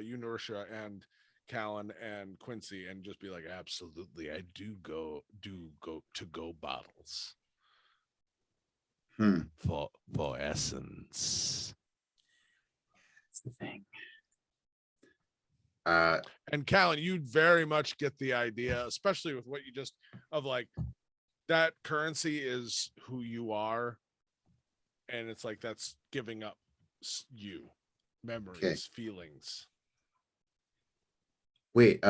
you, Nashara, and Kalun and Quincy, and just be like, absolutely, I do go to go bottles. For essence. That's the thing. And Kalun, you very much get the idea, especially with what you just of like that currency is who you are, and it's like that's giving up you, memories, feelings. Wait,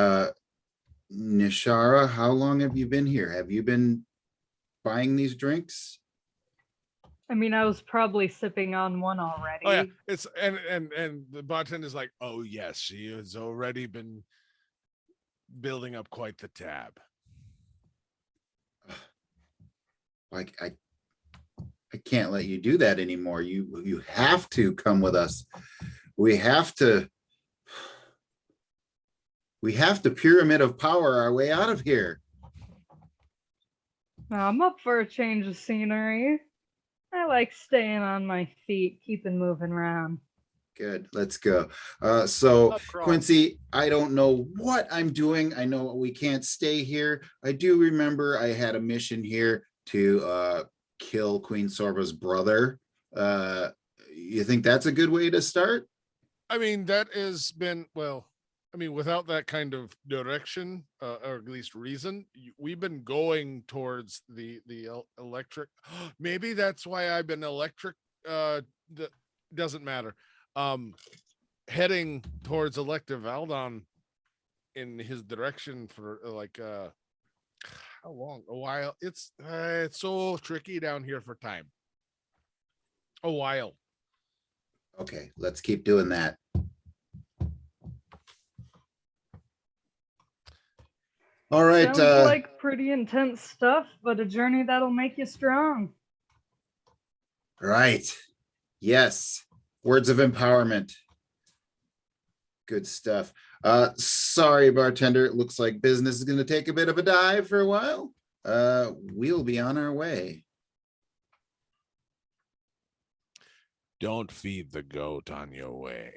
Nashara, how long have you been here? Have you been buying these drinks? I mean, I was probably sipping on one already. Oh yeah, it's and the bartender is like, oh yes, she has already been building up quite the tab. Like I can't let you do that anymore. You have to come with us. We have to pyramid of power our way out of here. I'm up for a change of scenery. I like staying on my feet, keeping moving around. Good, let's go. So Quincy, I don't know what I'm doing. I know we can't stay here. I do remember I had a mission here to kill Queen Sorba's brother. You think that's a good way to start? I mean, that has been, well, I mean, without that kind of direction, or at least reason, we've been going towards the electric. Maybe that's why I've been electric. Doesn't matter. Heading towards Elective Aldon in his direction for like how long? A while. It's so tricky down here for time. A while. Okay, let's keep doing that. All right. Sounds like pretty intense stuff, but a journey that'll make you strong. Right. Yes. Words of empowerment. Good stuff. Sorry, bartender. It looks like business is going to take a bit of a dive for a while. We'll be on our way. Don't feed the goat on your way.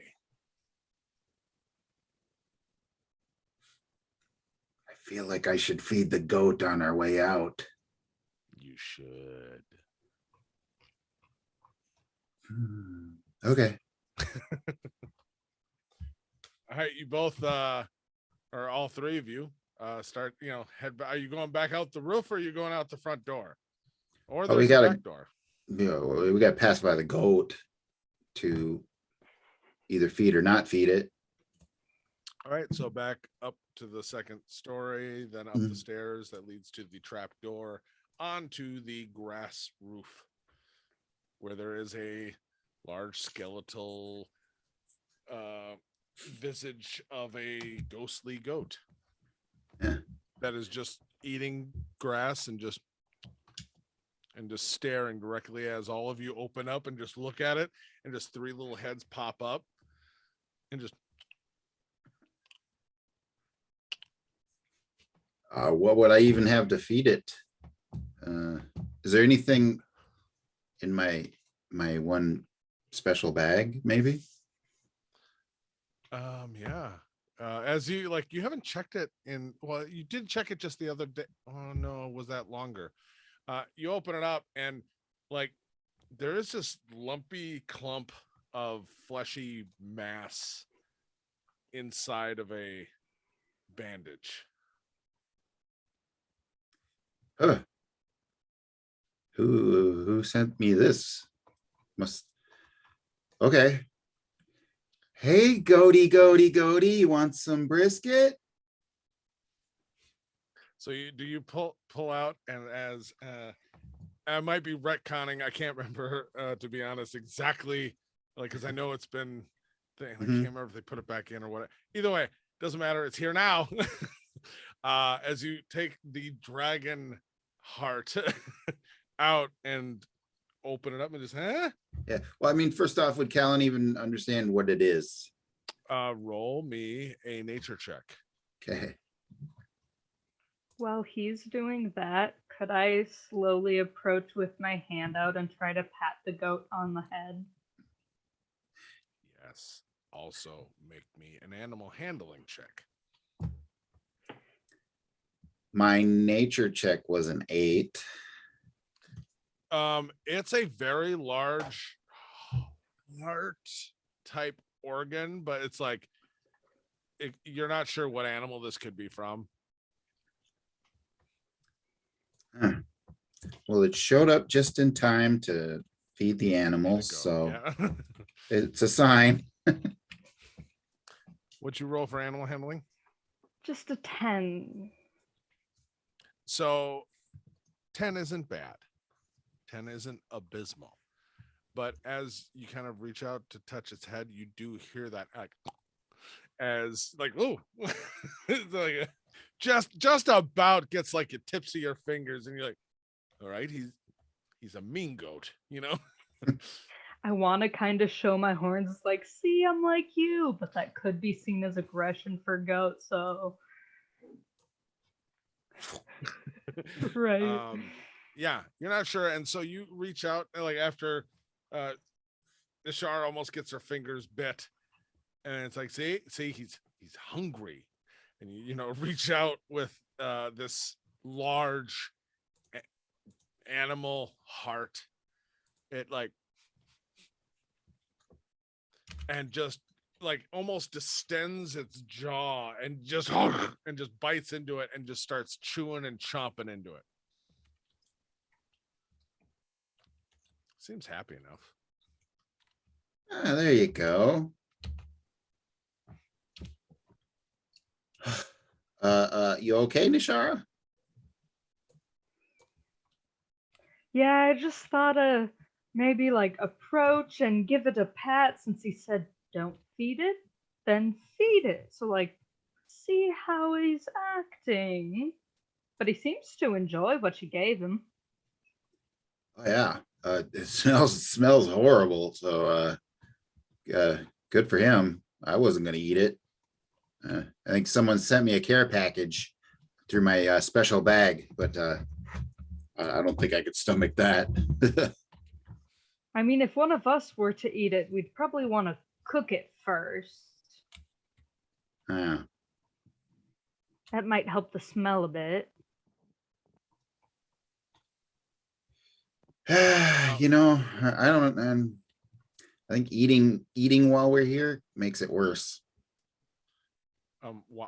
I feel like I should feed the goat on our way out. You should. Okay. All right, you both or all three of you start, head back. Are you going back out the roof, or are you going out the front door? Or the back door? We got to pass by the goat to either feed or not feed it. All right, so back up to the second story, then up the stairs that leads to the trap door onto the grass roof, where there is a large skeletal visage of a ghostly goat that is just eating grass and just staring directly as all of you open up and just look at it, and just three little heads pop up and just What would I even have to feed it? Is there anything in my one special bag, maybe? Yeah. As you like, you haven't checked it in. Well, you did check it just the other day. Oh no, was that longer? You open it up and like there is this lumpy clump of fleshy mass inside of a bandage. Huh. Who sent me this? Must okay. Hey, goaty, you want some brisket? So you pull out, and as I might be retconning, I can't remember to be honest exactly, like because I know it's been I can't remember if they put it back in or what. Either way, doesn't matter. It's here now. As you take the dragon heart out and open it up and just Yeah. Well, I mean, first off, would Kalun even understand what it is? roll me a nature check. Okay. While he's doing that, could I slowly approach with my hand out and try to pat the goat on the head? Yes. Also make me an animal handling check. My nature check was an 8. It's a very large heart type organ, but it's like you're not sure what animal this could be from. Huh. Well, it showed up just in time to feed the animals, Go, so yeah. it's a sign. What'd you roll for animal handling? Just a 10. So 10 isn't bad. 10 isn't abysmal. But as you kind of reach out to touch its head, you do hear that as like, oh, it's like just about gets like it tips of your fingers, and you're like, all right, he's a mean goat, you know. I want to kind of show my horns, like, see, I'm like you, but that could be seen as aggression for goats, so. Right. Yeah, you're not sure, and so you reach out like after Nashara almost gets her fingers bit, and it's like, see, he's hungry, and you know reach out with this large animal heart. It like and just like almost distends its jaw and just bites into it and just starts chewing and chomping into it. Seems happy enough. There you go. You okay, Nashara? Yeah, I just thought of maybe like approach and give it a pat since he said don't feed it, then feed it. So like see how he's acting. But he seems to enjoy what you gave him. Oh yeah. It smells horrible. So good for him. I wasn't gonna eat it. I think someone sent me a care package through my special bag, but I don't think I could stomach that. I mean, if one of us were to eat it, we'd probably want to cook it first. That might help the smell a bit. You know, I don't. I think eating while we're here makes it worse.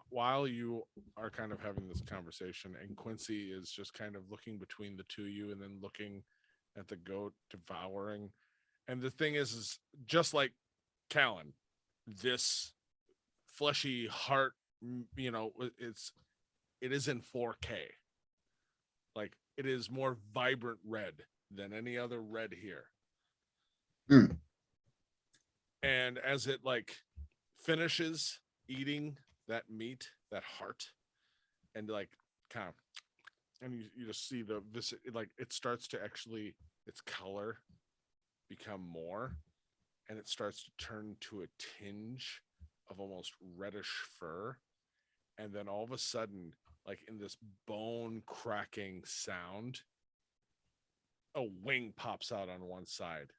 While you are kind of having this conversation, and Quincy is just kind of looking between the two of you and then looking at the goat devouring. And the thing is just like Kalun, this fleshy heart, you know, it is in 4K. Like it is more vibrant red than any other red here. And as it like finishes eating that meat, that heart, and like kind of, and you just see like it starts to actually its color become more, and it starts to turn to a tinge of almost reddish fur, and then all of a sudden like in this bone cracking sound, a wing pops out on one side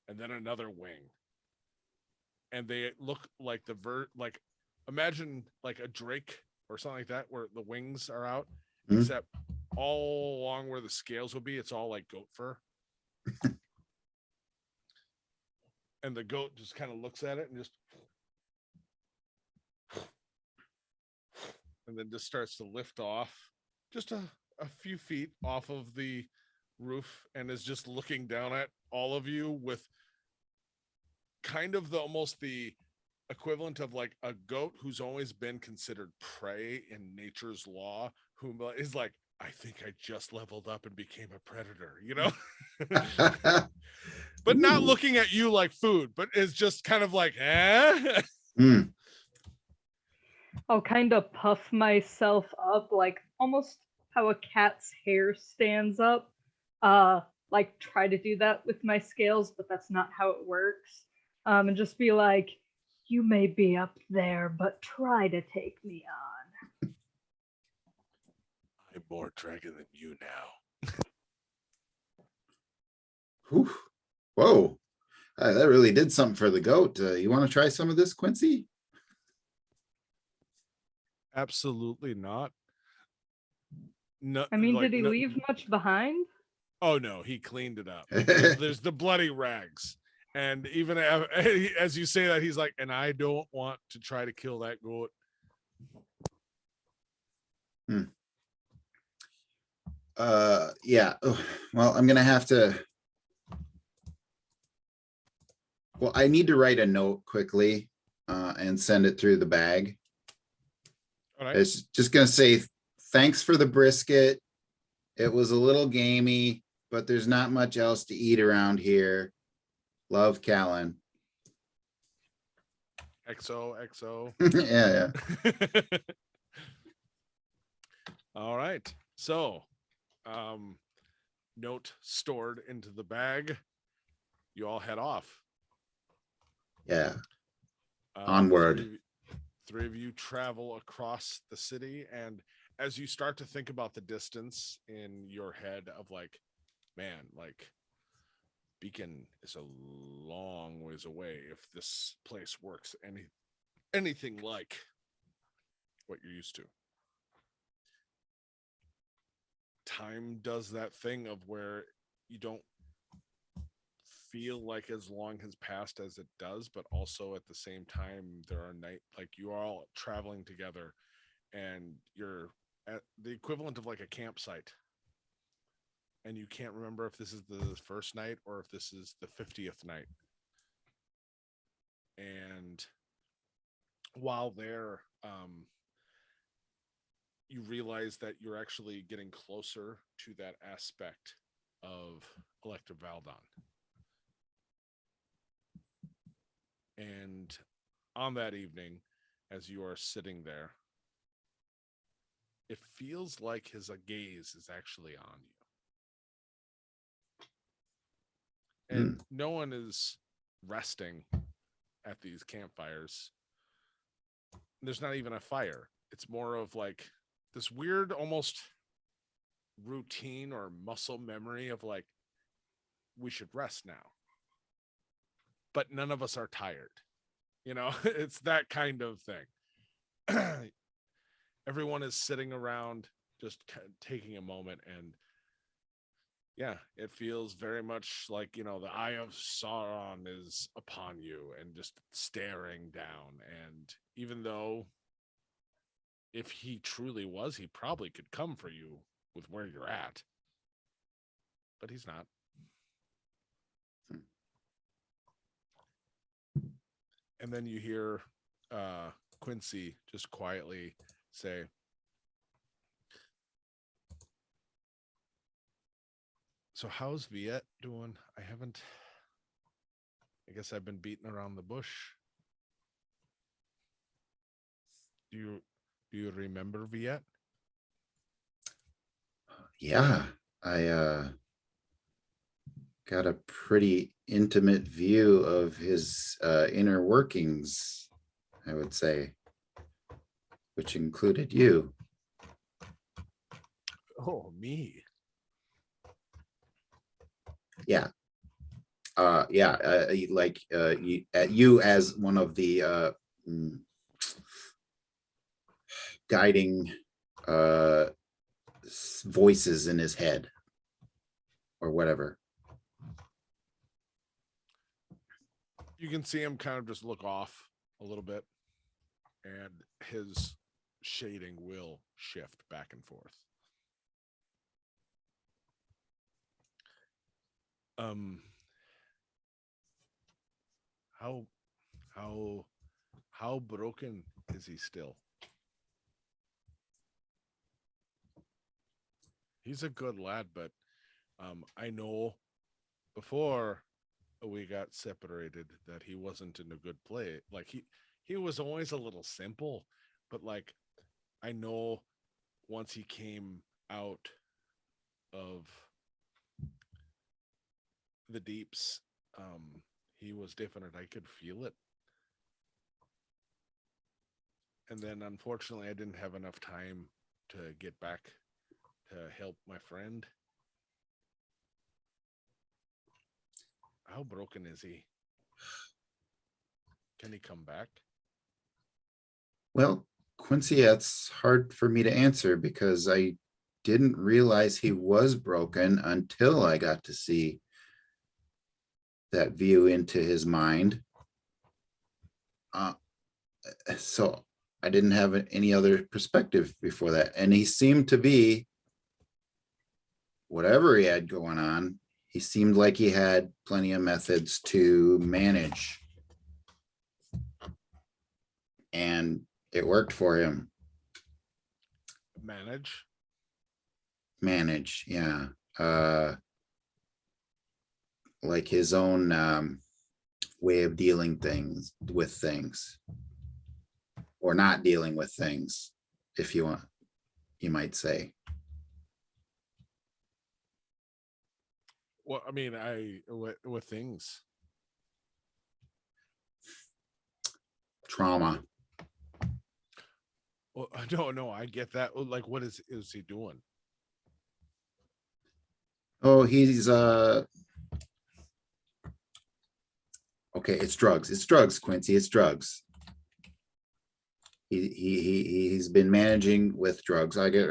and then another wing. And they look like like imagine like a drake or something like that, where the wings are out, except all along where the scales would be, it's all like goat fur. And the goat just kind of looks at it and then just starts to lift off just a few feet off of the roof and is just looking down at all of you with kind of almost the equivalent of like a goat who's always been considered prey in nature's law, who is like, I think I just leveled up and became a predator, you know? But not looking at you like food, but is just kind of like, eh? I'll kind of puff myself up, like almost how a cat's hair stands up. Like try to do that with my scales, but that's not how it works. And just be like, you may be up there, but try to take me on. I'm more dragon than you now. Whew. Whoa. That really did something for the goat. You want to try some of this, Quincy? Absolutely not. No, I mean, like, did he leave much behind? Oh no, he cleaned it up. There's the bloody rags. And even as you say that, he's like, and I don't want to try to kill that goat. Yeah. Well, I'm gonna have to. Well, I need to write a note quickly and send it through the bag. All right. It's just gonna say thanks for the brisket. It was a little gamey, but there's not much else to eat around here. Love, Kalun. XO. Yeah. All right. So, note stored into the bag. You all head off. Yeah. Onward. Three of you travel across the city, and as you start to think about the distance in your head of like, man, like Beacon is a long ways away if this place works anything like what you're used to. Time does that thing of where you don't feel like as long has passed as it does, but also at the same time there are like you are all traveling together and you're at the equivalent of like a campsite, and you can't remember if this is the first night or if this is the 50th night. And while there, you realize that you're actually getting closer to that aspect of Elector Valdon. And on that evening, as you are sitting there, it feels like his gaze is actually on you. And no one is resting at these campfires. There's not even a fire. It's more of like this weird, almost routine or muscle memory of like, we should rest now. But none of us are tired. You know, it's that kind of thing. Everyone is sitting around just taking a moment, and yeah, it feels very much like, you know, the eye of Sauron is upon you and just staring down. And even though if he truly was, he probably could come for you with where you're at, but he's not. And then you hear Quincy just quietly say, so how's Viet doing? I guess I've been beating around the bush. Do you remember Viet? Yeah, I got a pretty intimate view of his inner workings, I would say, which included you. Oh, me. Yeah. You as one of the guiding voices in his head or whatever. You can see him kind of just look off a little bit, and his shading will shift back and forth. How how broken is he still? He's a good lad, but I know before we got separated that he wasn't in a good place. Like he was always a little simple, but like I know once he came out of the deeps, he was different. I could feel it. And then unfortunately I didn't have enough time to get back to help my friend. How broken is he? Can he come back? Well, Quincy, that's hard for me to answer because I didn't realize he was broken until I got to see that view into his mind. So I didn't have any other perspective before that. And he seemed to be, whatever he had going on, he seemed like he had plenty of methods to manage. And it worked for him. Manage, yeah. Like his own way of dealing with things. Or not dealing with things, if you want, you might say. Well, I mean, with things. Trauma. Well, no, I get that. Like, what is he doing? Oh, he's okay, it's drugs. It's drugs, Quincy. It's drugs. He's been managing with drugs. I get,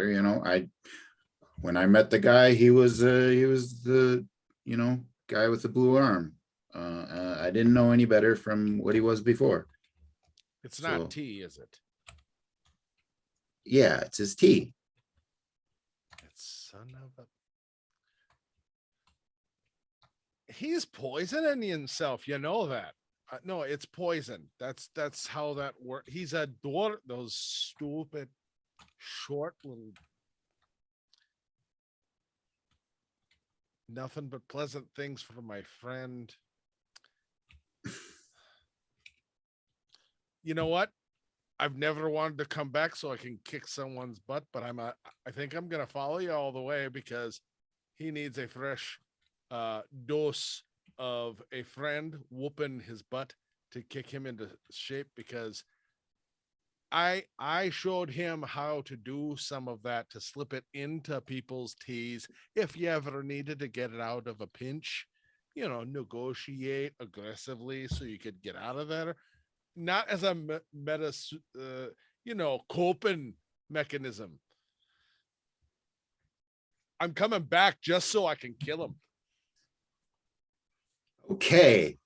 when I met the guy, he was the guy with the blue arm. I didn't know any better from what he was before. It's not tea, is it? Yeah, it's his tea. It's son of a. He's poisoning himself. You know that. No, it's poison. That's how that works. He's a daughter. Those stupid, short little. Nothing but pleasant things for my friend. You know what? I've never wanted to come back so I can kick someone's butt, but I think I'm gonna follow you all the way because he needs a fresh dose of a friend whooping his butt to kick him into shape, because I showed him how to do some of that, to slip it into people's teas if you ever needed to get it out of a pinch, negotiate aggressively so you could get out of there. Not as a coping mechanism. I'm coming back just so I can kill him. Okay.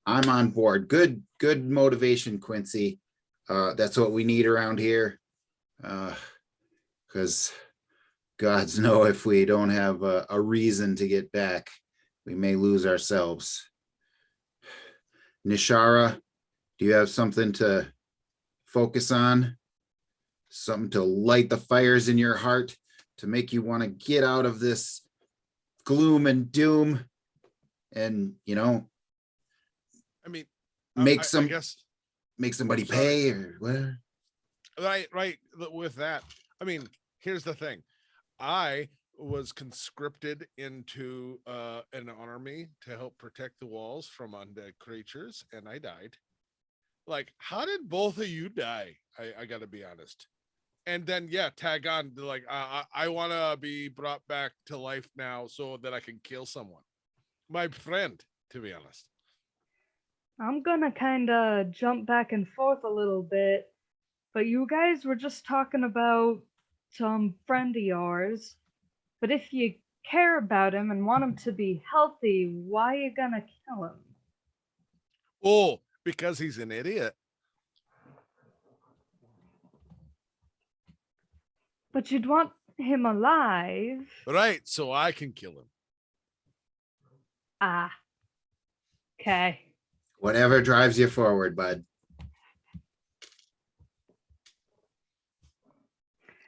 I'm on board. Good motivation, Quincy. That's what we need around here. Because gods know if we don't have a reason to get back, we may lose ourselves. Nashara, do you have something to focus on? Something to light the fires in your heart to make you want to get out of this gloom and doom and, I mean, make make somebody pay or whatever. Right. With that, I mean, here's the thing. I was conscripted into an army to help protect the walls from undead creatures, and I died. Like, how did both of you die? I gotta be honest. and then yeah, tag on like I want to be brought back to life now so that I can kill someone. My friend, to be honest. I'm gonna kind of jump back and forth a little bit, but you guys were just talking about some friend of yours. But if you care about him and want him to be healthy, why you gonna kill him? Oh, because he's an idiot. But you'd want him alive. Right, so I can kill him. Ah. Okay. Whatever drives you forward, bud.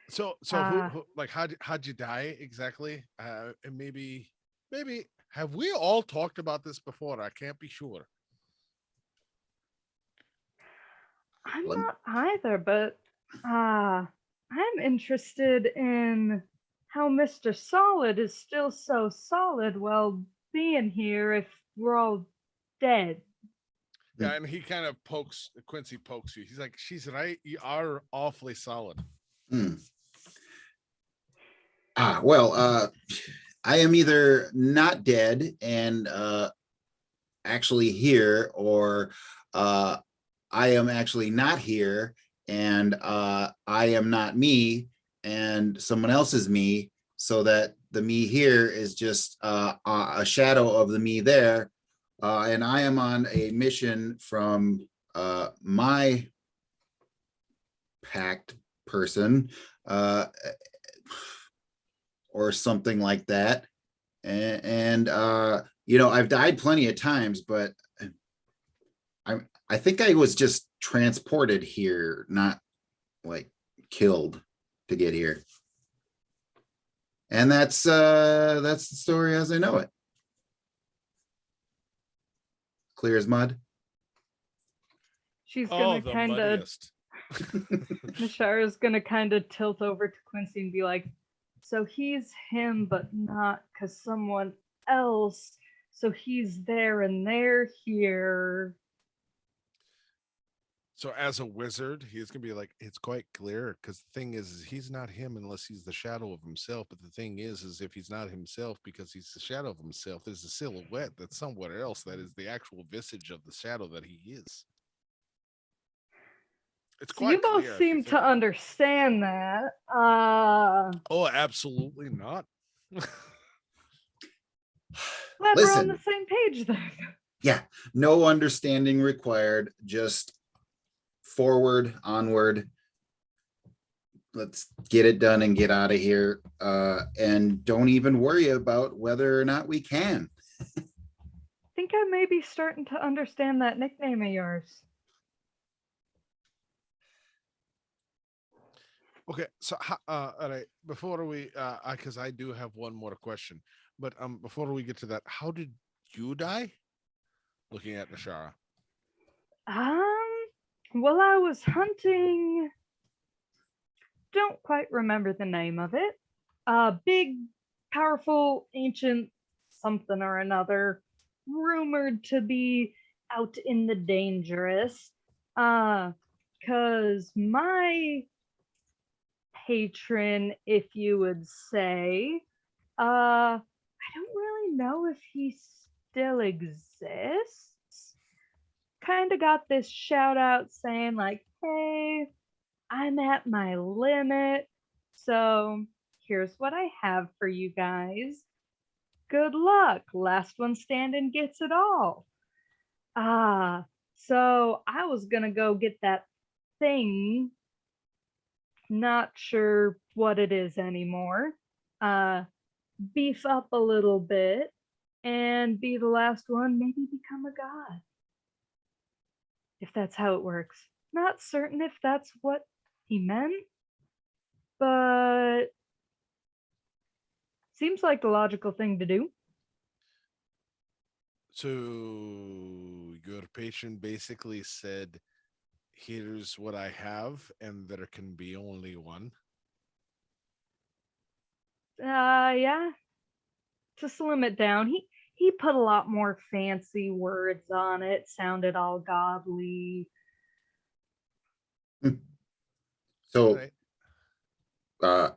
So who like how'd you die exactly? And maybe have we all talked about this before? I can't be sure. I'm not either, but I'm interested in how Mr. Solid is still so solid while being here if we're all dead. Yeah, and he kind of Quincy pokes you. He's like, she's right. You are awfully solid. Well, I am either not dead and actually here, or I am actually not here and I am not me and someone else is me, so that the me here is just a shadow of the me there. And I am on a mission from my packed person, or something like that. And you know, I've died plenty of times, but I think I was just transported here, not like killed to get here. And that's the story as I know it. Clear as mud. She's gonna the kind of muddiest. Nashara's gonna kind of tilt over to Quincy and be like, so he's him, but not because someone else. So he's there and they're here. So as a wizard, he's gonna be like, it's quite clear because the thing is he's not him unless he's the shadow of himself. But the thing is if he's not himself because he's the shadow of himself, there's a silhouette that's somewhere else that is the actual visage of the shadow that he is. It's So you quite both clear. seem to understand that. Oh, absolutely not. Glad we're on Listen. the same page then. Yeah, no understanding required, just forward, onward. Let's get it done and get out of here. And don't even worry about whether or not we can. I think I may be starting to understand that nickname of yours. Okay, so all right, before we because I do have one more question, but before we get to that, how did you die? Looking at Nashara. Well, I was hunting. Don't quite remember the name of it. Big, powerful, ancient something or another, rumored to be out in the dangerous. Cause my patron, if you would say, I don't really know if he still exists. Kind of got this shout out saying like, hey, I'm at my limit. So here's what I have for you guys. Good luck. Last one standing gets it all. So I was gonna go get that thing. Not sure what it is anymore. Beef up a little bit and be the last one, maybe become a god. If that's how it works. Not certain if that's what he meant, but seems like the logical thing to do. So your patient basically said, here's what I have, and there can be only one. Yeah. To slim it down, he put a lot more fancy words on it, sounded all godly. So Right. Uh,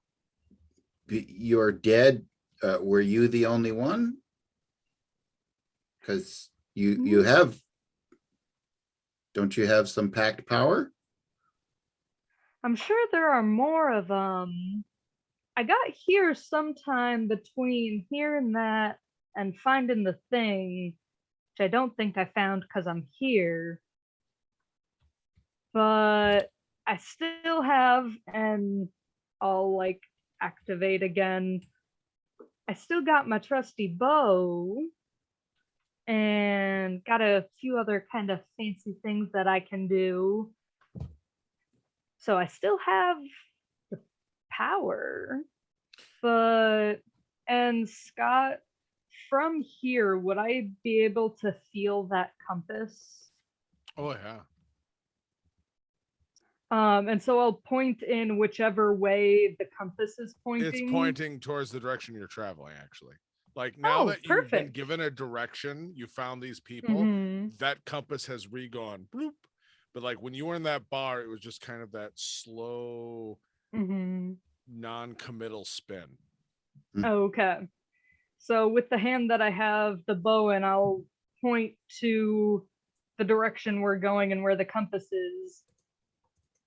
you're dead. Were you the only one? Because you have, don't you have some packed power? I'm sure there are more of them. I got here sometime between hearing that and finding the thing, which I don't think I found because I'm here. But I still have, and I'll like activate again. I still got my trusty bow and got a few other kind of fancy things that I can do. So I still have the power. But, and Scott, from here, would I be able to feel that compass? Oh yeah. And so I'll point in whichever way the compass is pointing. It's pointing towards the direction you're traveling, actually. Like now that you've been given a direction, you found these people, that compass has re-gone bloop. But like when you were in that bar, it was just kind of that slow, non-committal spin. Okay. So with the hand that I have the bow in, I'll point to the direction we're going and where the compass is.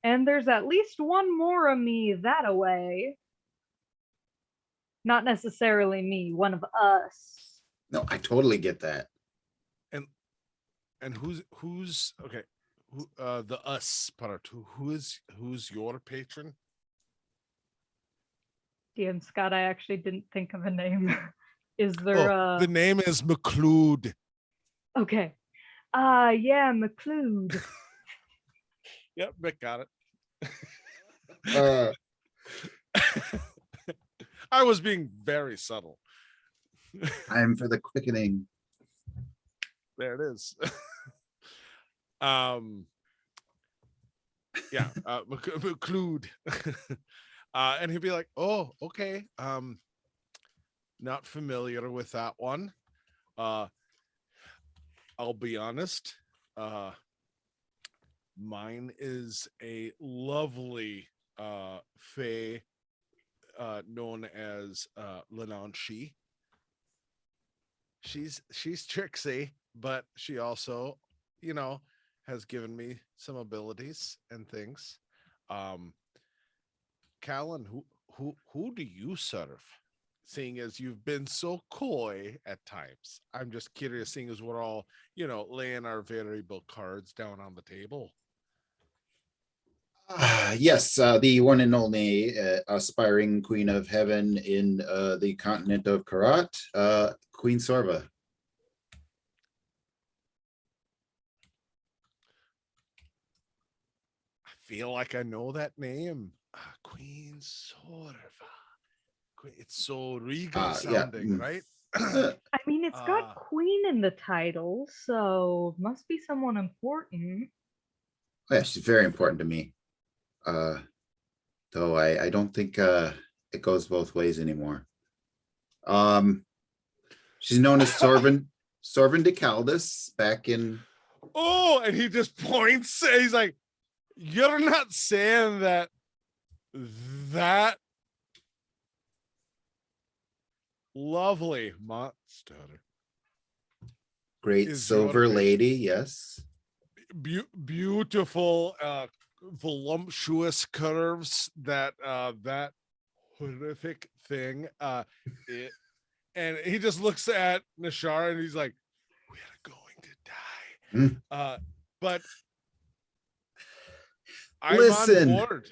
And there's at least one more of me that away. Not necessarily me, one of us. No, I totally get that. And who's okay? Who the us part? Who's your patron? DM Scott, I actually didn't think of a name. Is there the name is McClude. Okay. Yeah, McClude. Yep, Mick got it. I was being very subtle. Time for the quickening. There it is. Yeah, McClude. And he'd be like, oh, okay. Not familiar with that one. I'll be honest. Mine is a lovely fae known as Lenanshi. She's tricksy, but she also, has given me some abilities and things. Kalun, who do you serve? Seeing as you've been so coy at times, I'm just curious. Seeing as we're all, laying our variable cards down on the table. Yes, the one and only aspiring Queen of Heaven in the continent of Karat, Queen Sorva. I feel like I know that name, Queen Sorva. It's so regal sounding, right? I mean, it's got queen in the title, so must be someone important. Yeah, she's very important to me. Though I don't think it goes both ways anymore. She's known as Sorvin de Caldis back in. Oh, and he just points. He's like, "You're not saying that lovely monster, Great silver lady, yes. Beautiful, voluptuous curves. That horrific thing. And he just looks at Nashara and he's like, "We're going to die." But I'm on board.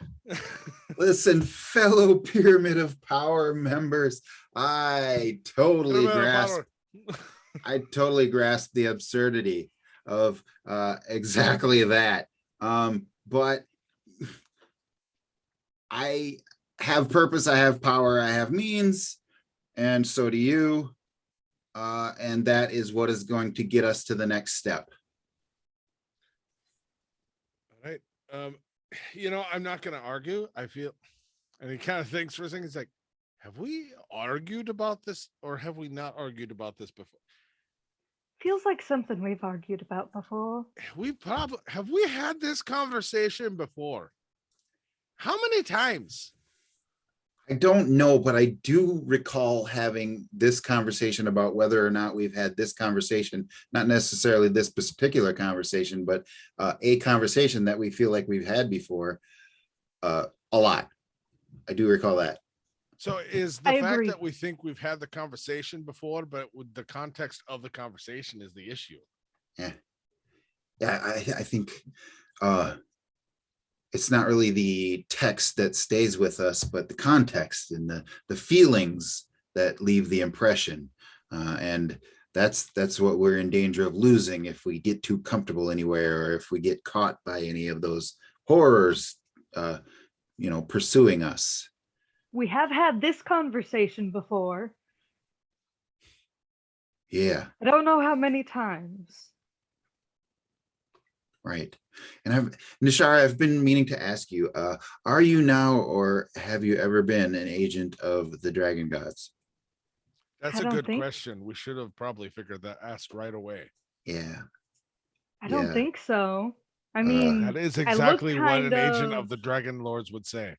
Listen, fellow Pyramid of Power members, I totally grasp the absurdity of exactly that. But I have purpose, I have power, I have means, and so do you. And that is what is going to get us to the next step. All right. I'm not going to argue. I feel, and he kind of thinks for a second. He's like, have we argued about this or have we not argued about this before? Feels like something we've argued about before. Have we had this conversation before? How many times? I don't know, but I do recall having this conversation about whether or not we've had this conversation, not necessarily this particular conversation, but a conversation that we feel like we've had before a lot. I do recall that. So is the fact that we think we've had the conversation before, but with the context of the conversation is the issue. Yeah. Yeah, I think it's not really the text that stays with us, but the context and the feelings that leave the impression. And that's what we're in danger of losing if we get too comfortable anywhere, or if we get caught by any of those horrors, pursuing us. We have had this conversation before. Yeah. I don't know how many times. Right. And Nashara, I've been meaning to ask you, are you now, or have you ever been, an agent of the Dragon Gods? That's a good question. We should have probably asked right away. Yeah. I don't think so. I mean, that is exactly what an agent of the Dragon Lords would say.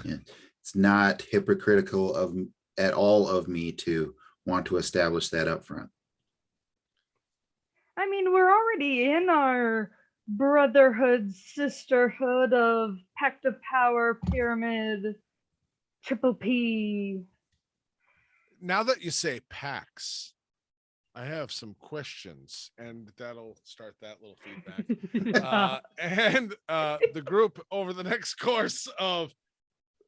Yeah. It's not hypocritical at all of me to want to establish that up front. I mean, we're already in our brotherhood, sisterhood of Pact of Power, Pyramid, Triple P. Now that you say packs, I have some questions, and that'll start that little feedback. And the group, over the next course of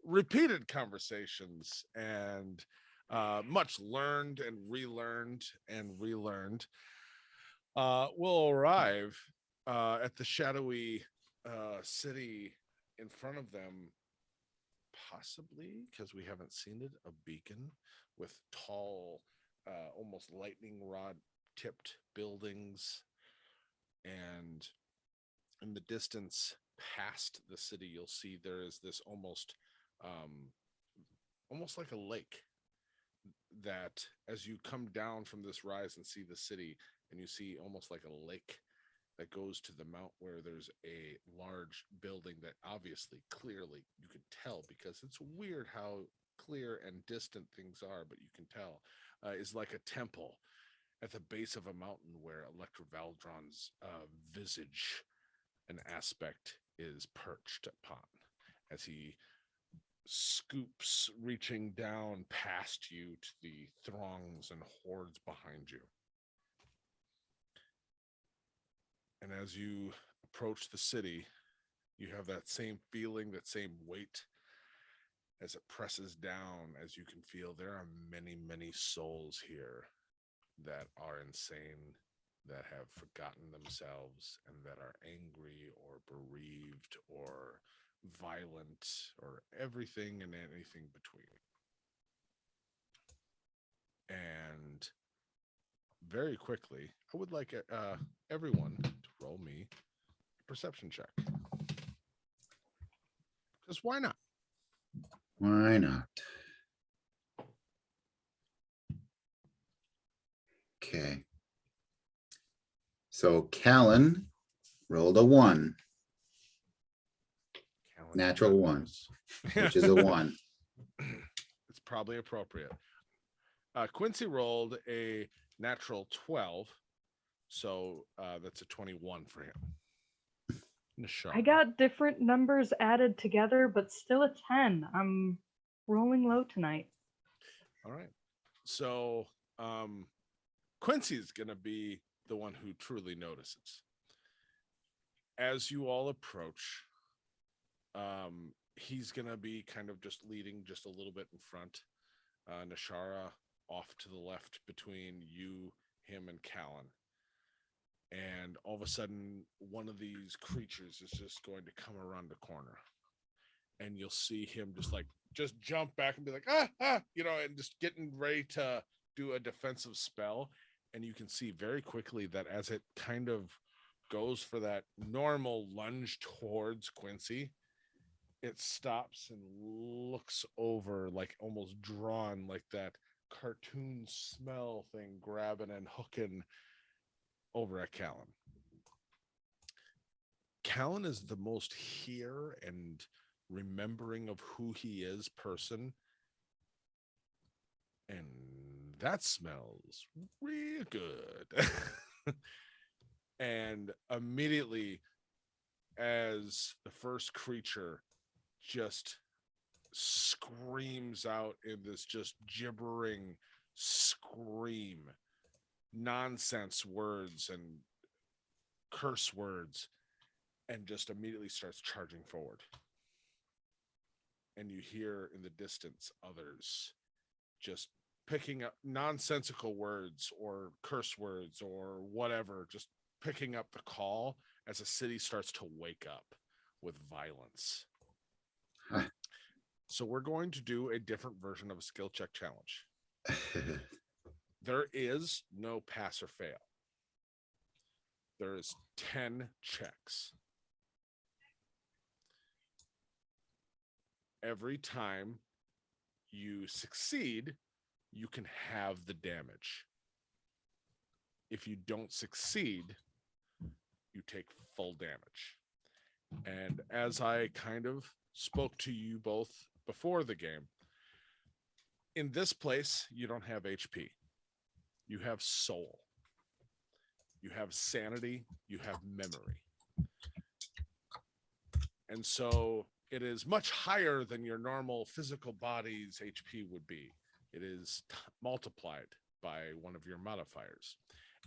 repeated conversations and much learned and relearned, will arrive at the shadowy city in front of them, possibly, because we haven't seen it, a beacon with tall, almost lightning rod tipped buildings. And in the distance past the city, you'll see there is this almost like a lake, that as you come down from this rise and see the city, and you see almost like a lake that goes to the mount, where there's a large building that obviously, clearly, you can tell, because it's weird how clear and distant things are, but you can tell, is like a temple at the base of a mountain, where Electra Valdron's visage and aspect is perched upon, as he scoops, reaching down past you to the throngs and hordes behind you. And as you approach the city, you have that same feeling, that same weight, as it presses down, as you can feel there are many, many souls here that are insane, that have forgotten themselves, and that are angry or bereaved or violent, or everything and anything between. And very quickly, I would like everyone to roll me a perception check. Because why not? Why not? Okay. So Kalun rolled a 1. Natural 1, which is a 1. It's probably appropriate. Quincy rolled a natural 12, so that's a 21 for him. Nashara. I got different numbers added together, but still a 10. I'm rolling low tonight. All right. So Quincy's going to be the one who truly notices. As you all approach, he's going to be kind of just leading just a little bit in front. Nashara off to the left between you, him, and Kalun. And all of a sudden, one of these creatures is just going to come around the corner. And you'll see him just jump back and be like, and just getting ready to do a defensive spell. And you can see very quickly that as it kind of goes for that normal lunge towards Quincy, it stops and looks over, like almost drawn, like that cartoon smell thing, grabbing and hooking over at Kalun. Kalun is the most here and remembering of who he is person And that smells real good. And immediately, as the first creature just screams out in this just gibbering scream, nonsense words and curse words, and just immediately starts charging forward. And you hear in the distance others just picking up nonsensical words or curse words or whatever, just picking up the call as a city starts to wake up with violence. Huh. So we're going to do a different version of a skill check challenge. There is no pass or fail. There is 10 checks. Every time you succeed, you can have the damage. If you don't succeed, you take full damage. And as I kind of spoke to you both before the game, in this place, you don't have HP. You have soul. You have sanity. You have memory. And so it is much higher than your normal physical body's HP would be. It is multiplied by one of your modifiers.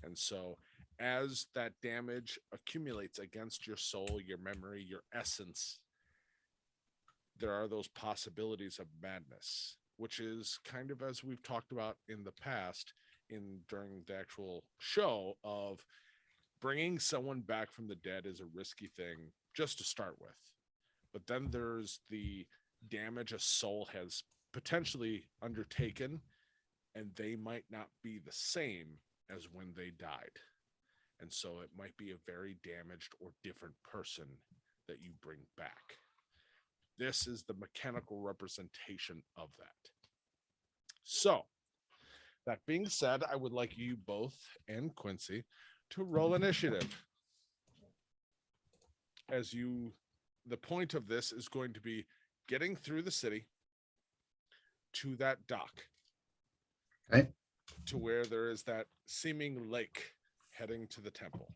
And so as that damage accumulates against your soul, your memory, your essence, there are those possibilities of madness, which is kind of as we've talked about in the past during the actual show, of bringing someone back from the dead is a risky thing just to start with. But then there's the damage a soul has potentially undertaken, and they might not be the same as when they died. And so it might be a very damaged or different person that you bring back. This is the mechanical representation of that. So, that being said, I would like you both and Quincy to roll initiative. The point of this is going to be getting through the city to that dock. Okay. To where there is that seeming lake heading to the temple.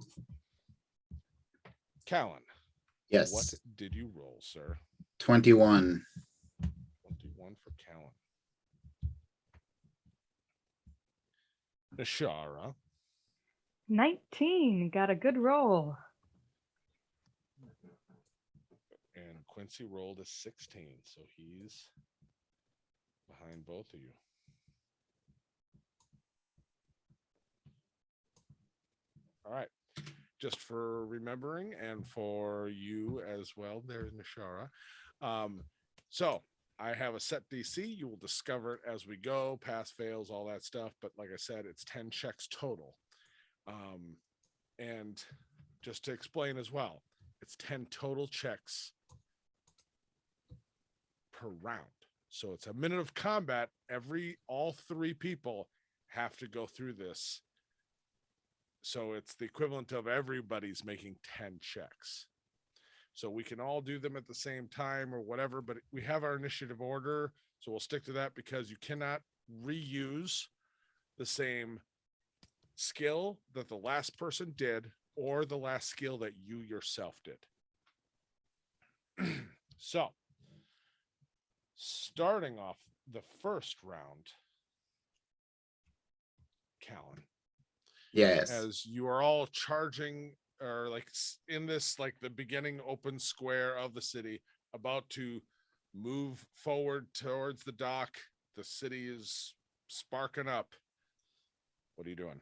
Kalun. Yes. What did you roll, sir? 21. 21 for Kalun. Nashara. 19. Got a good roll. And Quincy rolled a 16, so he's behind both of you. All right. Just for remembering, and for you as well, there's Nashara. So I have a set DC. You will discover it as we go, pass, fails, all that stuff. But like I said, it's 10 checks total. And just to explain as well, it's 10 total checks per round. So it's a minute of combat. All three people have to go through this. So it's the equivalent of everybody's making 10 checks. So we can all do them at the same time or whatever, but we have our initiative order. So we'll stick to that, because you cannot reuse the same skill that the last person did or the last skill that you yourself did. So starting off the first round, Kalun. Yes. As you are all charging, or like in this, like the beginning open square of the city, about to move forward towards the dock. The city is sparking up. What are you doing?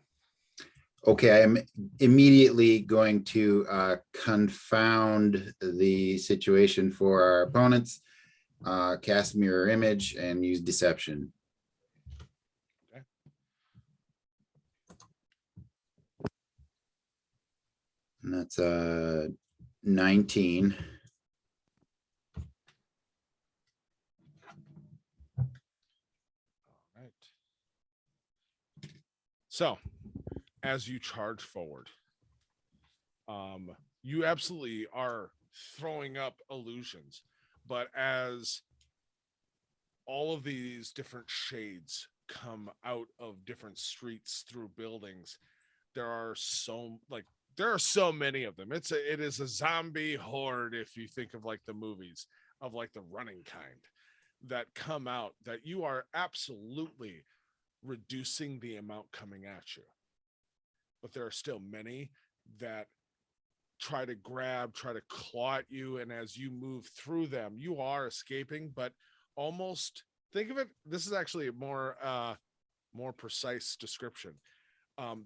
Okay, I'm immediately going to confound the situation for our opponents, cast mirror image, and use deception. Okay. And that's 19. All right. So as you charge forward, you absolutely are throwing up illusions, but as all of these different shades come out of different streets through buildings. There are so many of them. It is a zombie horde, if you think of like the movies of like the running kind, that come out, that you are absolutely reducing the amount coming at you. But there are still many that try to claw at you, and as you move through them, you are escaping, but almost think of it, this is actually a more precise description.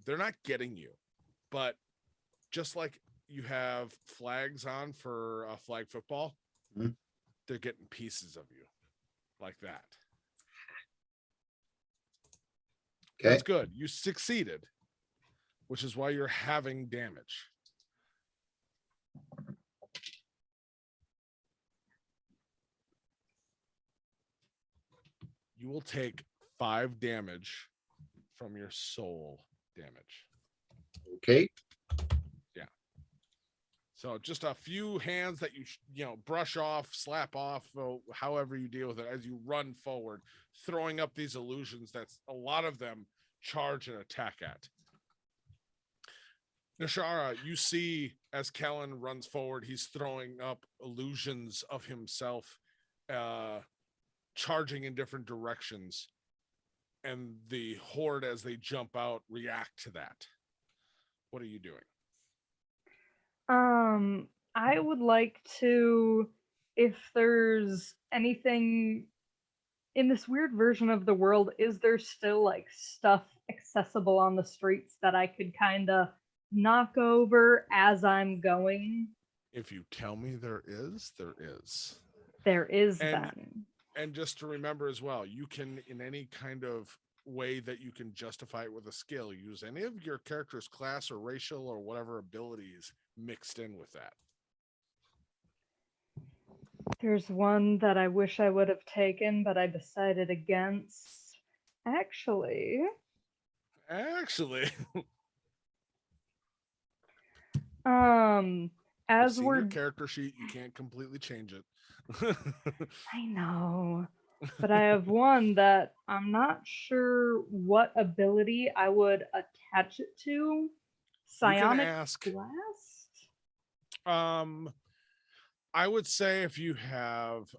They're not getting you, but just like you have flags on for flag football, Mhm. they're getting pieces of you like that. Okay. That's good. You succeeded, which is why you're having damage. You will take 5 damage from your soul damage. Okay. Yeah. So just a few hands that you brush off, slap off, however you deal with it as you run forward, throwing up these illusions that's a lot of them charge and attack at. Nashara, you see as Kalun runs forward, he's throwing up illusions of himself, charging in different directions, and the horde, as they jump out, react to that. What are you doing? I would like to, if there's anything in this weird version of the world, is there still like stuff accessible on the streets that I could kind of knock over as I'm going? If you tell me there is, there is. There is And then. and just to remember as well, you can, in any kind of way that you can justify it with a skill, use any of your character's class or racial or whatever abilities mixed in with that. There's one that I wish I would have taken, but I decided against. Actually, I've as seen we're your character sheet. You can't completely change it. I know, but I have one that I'm not sure what ability I would attach it to. You can Psionic ask. Blast? I would say if you have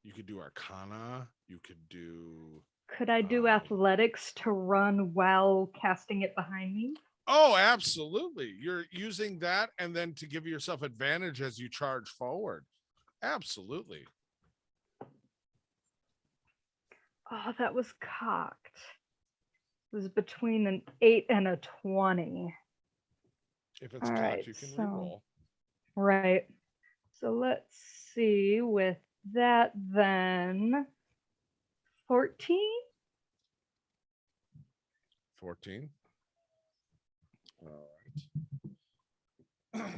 you could do Arcana, you could do. Could I do athletics to run while casting it behind me? Oh, absolutely. You're using that and then to give yourself advantage as you charge forward. Absolutely. Oh, that was cocked. It was between an 8 and a 20. If it's All cocked, right, you can so, reroll. Right. So let's see. With that, then 14. 14. All right.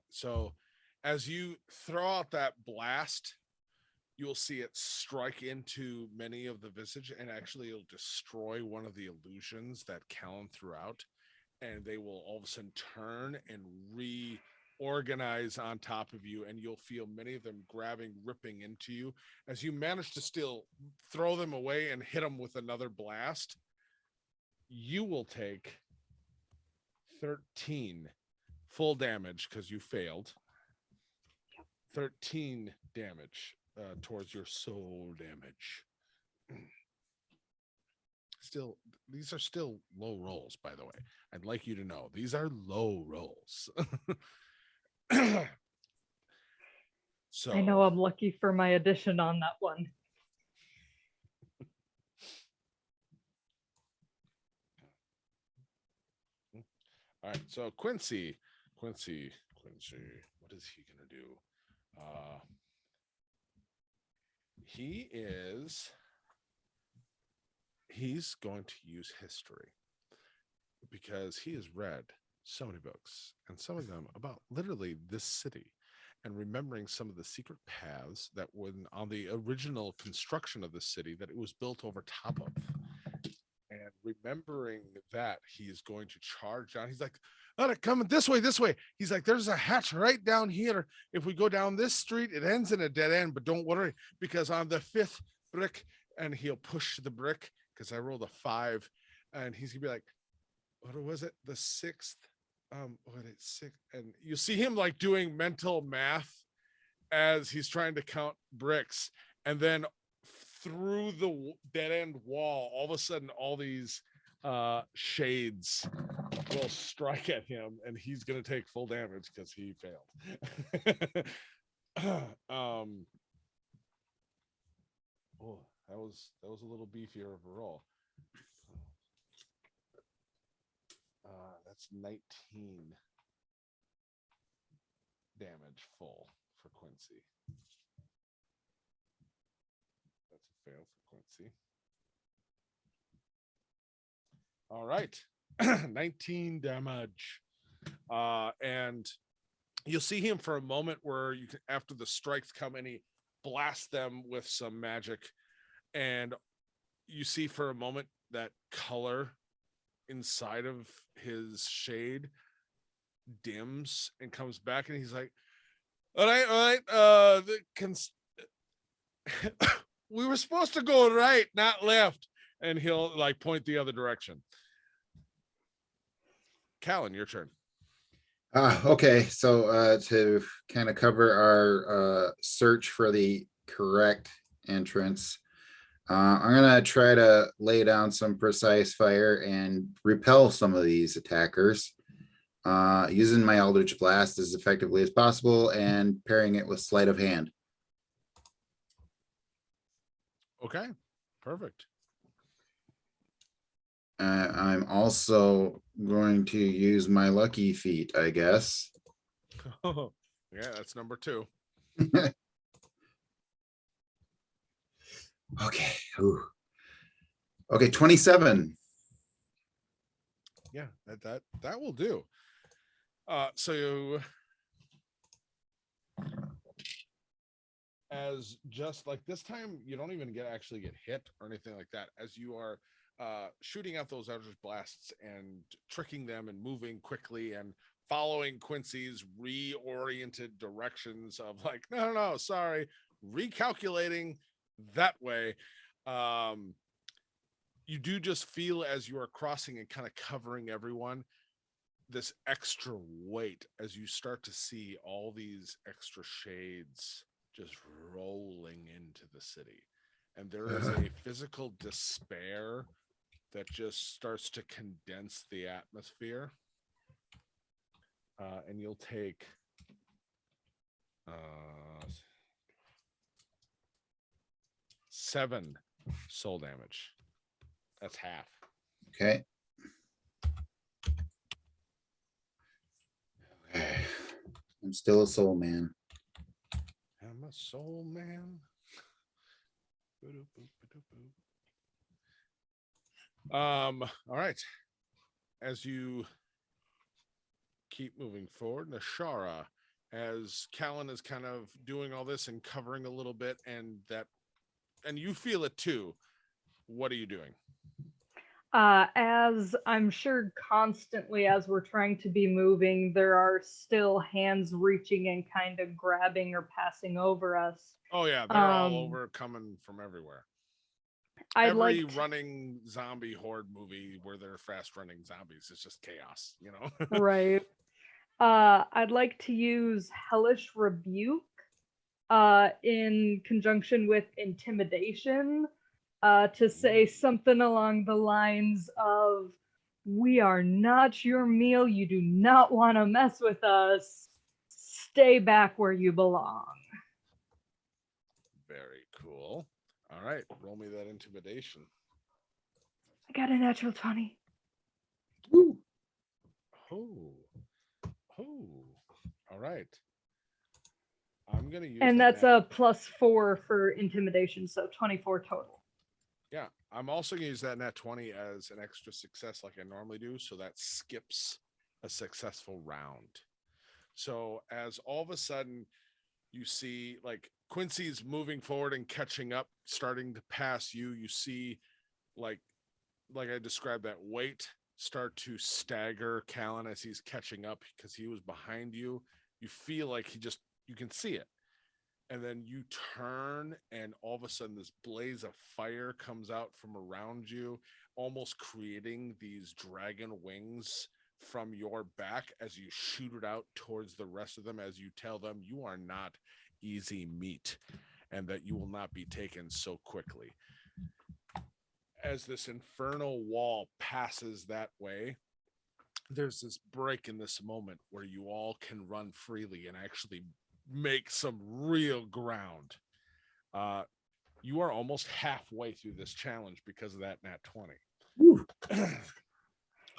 So as you throw out that blast, you'll see it strike into many of the visage, and actually it'll destroy one of the illusions that Kalun threw out, and they will all of a sudden turn and reorganize on top of you, and you'll feel many of them grabbing, ripping into you as you manage to still throw them away and hit them with another blast. You will take 13 full damage because you failed. 13 damage towards your soul damage. Still, these are still low rolls, by the way. I'd like you to know these are low rolls. So I know I'm lucky for my addition on that one. All right, so Quincy, what is he gonna do? He's going to use history because he has read so many books, and some of them about literally this city, and remembering some of the secret paths that when on the original construction of the city that it was built over top of. And remembering that he is going to charge down, he's like, "Oh, they're coming this way, this way." He's like, "There's a hatch right down here. If we go down this street, it ends in a dead end, but don't worry, because on the 5th brick," and he'll push the brick because I rolled a 5, and he's gonna be like, "What was it? The 6th? What it's 6?" And you see him like doing mental math as he's trying to count bricks, and then through the dead end wall, all of a sudden, all these shades will strike at him, and he's going to take full damage because he failed. Oh, that was a little beefier of a roll. That's 19 damage full for Quincy. That's a fail for Quincy. All right. 19 damage. And you'll see him for a moment where you can, after the strikes come in, he blasts them with some magic. And you see for a moment that color inside of his shade dims and comes back, and he's like, all right, we were supposed to go right, not left. And he'll like point the other direction. Kalun, your turn. Okay, so to kind of cover our search for the correct entrance, I'm gonna try to lay down some precise fire and repel some of these attackers, using my Eldritch Blast as effectively as possible and pairing it with Sleight of Hand. Okay, perfect. I'm also going to use my lucky feat, I guess. Yeah, that's number 2. Okay. Ooh. Okay, 27. Yeah, that will do. So as just like this time, you don't even actually get hit or anything like that. As you are shooting out those Eldritch Blasts and tricking them and moving quickly and following Quincy's reoriented directions of like, no, sorry, recalculating that way. You do just feel as you are crossing and kind of covering everyone, this extra weight as you start to see all these extra shades just rolling into the city. And there is a physical despair that just starts to condense the atmosphere. And you'll take 7 soul damage. That's half. Okay. I'm still a soul man. I'm a soul man. All right. As you keep moving forward, Nashara, as Kalun is kind of doing all this and covering a little bit, and you feel it too. What are you doing? As I'm sure constantly as we're trying to be moving, there are still hands reaching and kind of grabbing or passing over us. Oh yeah, they're all over, coming from everywhere. Every running zombie horde movie where they're fast running zombies, it's just chaos, you know? Right. I'd like to use Hellish Rebuke in conjunction with Intimidation to say something along the lines of, we are not your meal. You do not want to mess with us. Stay back where you belong. Very cool. All right, roll me that Intimidation. I got a natural 20. Woo. Oh. All right. I'm going to use And that's a +4 for Intimidation, so 24 total. Yeah, I'm also going to use that nat 20 as an extra success like I normally do, so that skips a successful round. So as all of a sudden you see like Quincy's moving forward and catching up, starting to pass you, you see like like I described, that weight start to stagger Kalun as he's catching up because he was behind you. You feel like you can see it. And then you turn, and all of a sudden this blaze of fire comes out from around you, almost creating these dragon wings from your back as you shoot it out towards the rest of them, as you tell them you are not easy meat and that you will not be taken so quickly. As this infernal wall passes that way, there's this break in this moment where you all can run freely and actually make some real ground. You are almost halfway through this challenge because of that nat 20.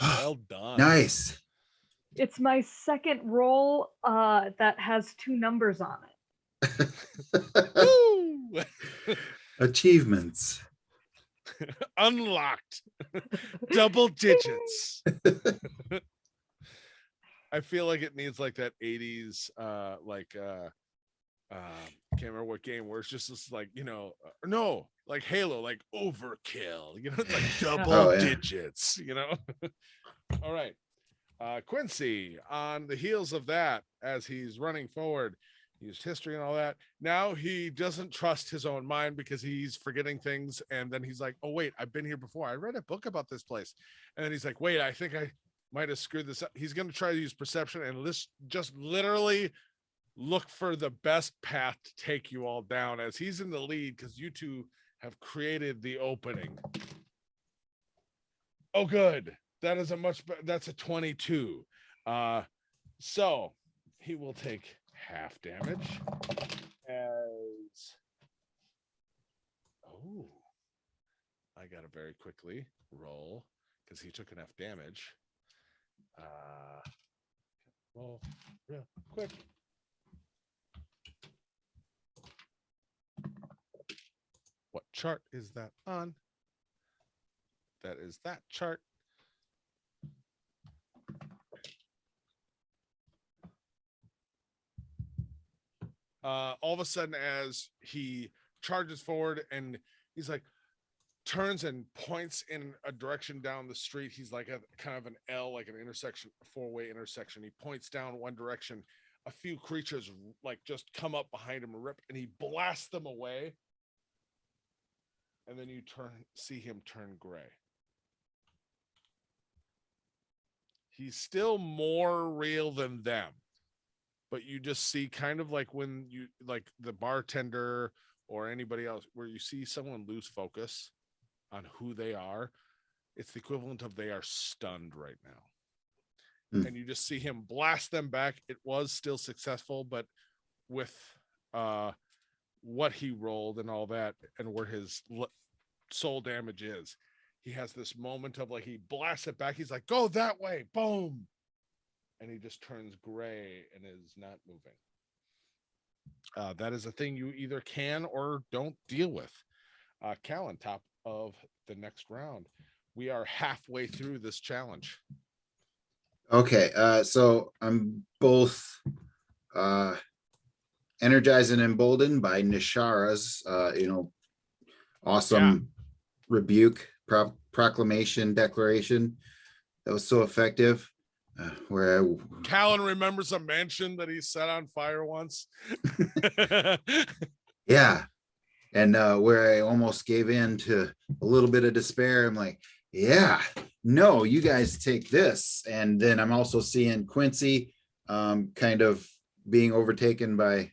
Well done. Nice. It's my second roll that has 2 numbers on it. Achievements. Unlocked. Double digits. I feel like it needs like that 80s can't remember what game where it's just this like, no, like Halo, like overkill, it's like double digits, All right. Quincy, on the heels of that, as he's running forward, he used history and all that. Now he doesn't trust his own mind because he's forgetting things. And then he's like, oh, wait, I've been here before. I read a book about this place. And then he's like, wait, I think I might have screwed this up. He's going to try to use perception and just literally look for the best path to take you all down, as he's in the lead because you two have created the opening. Oh, good. That is that's a 22. So he will take half damage as, I gotta very quickly roll because he took enough damage. Roll real quick. What chart is that on? That is that chart. All of a sudden, as he charges forward and he's like, turns and points in a direction down the street. He's like a kind of an L, like an intersection, a 4-way intersection. He points down one direction. A few creatures like just come up behind him and rip, and he blasts them away. And then you see him turn gray. He's still more real than them. But you just see kind of like when you like the bartender or anybody else where you see someone lose focus on who they are. It's the equivalent of they are stunned right now. And you just see him blast them back. It was still successful, but with what he rolled and all that and where his soul damage is, he has this moment of like he blasts it back. He's like, go that way. Boom. And he just turns gray and is not moving. That is a thing you either can or don't deal with. Kalun, top of the next round. We are halfway through this challenge. Okay, so I'm both energized and emboldened by Nashara's, awesome rebuke, proclamation, declaration. That was so effective. Kalun remembers a mansion that he set on fire once. Yeah. And where I almost gave in to a little bit of despair. I'm like, yeah, no, you guys take this. And then I'm also seeing Quincy kind of being overtaken by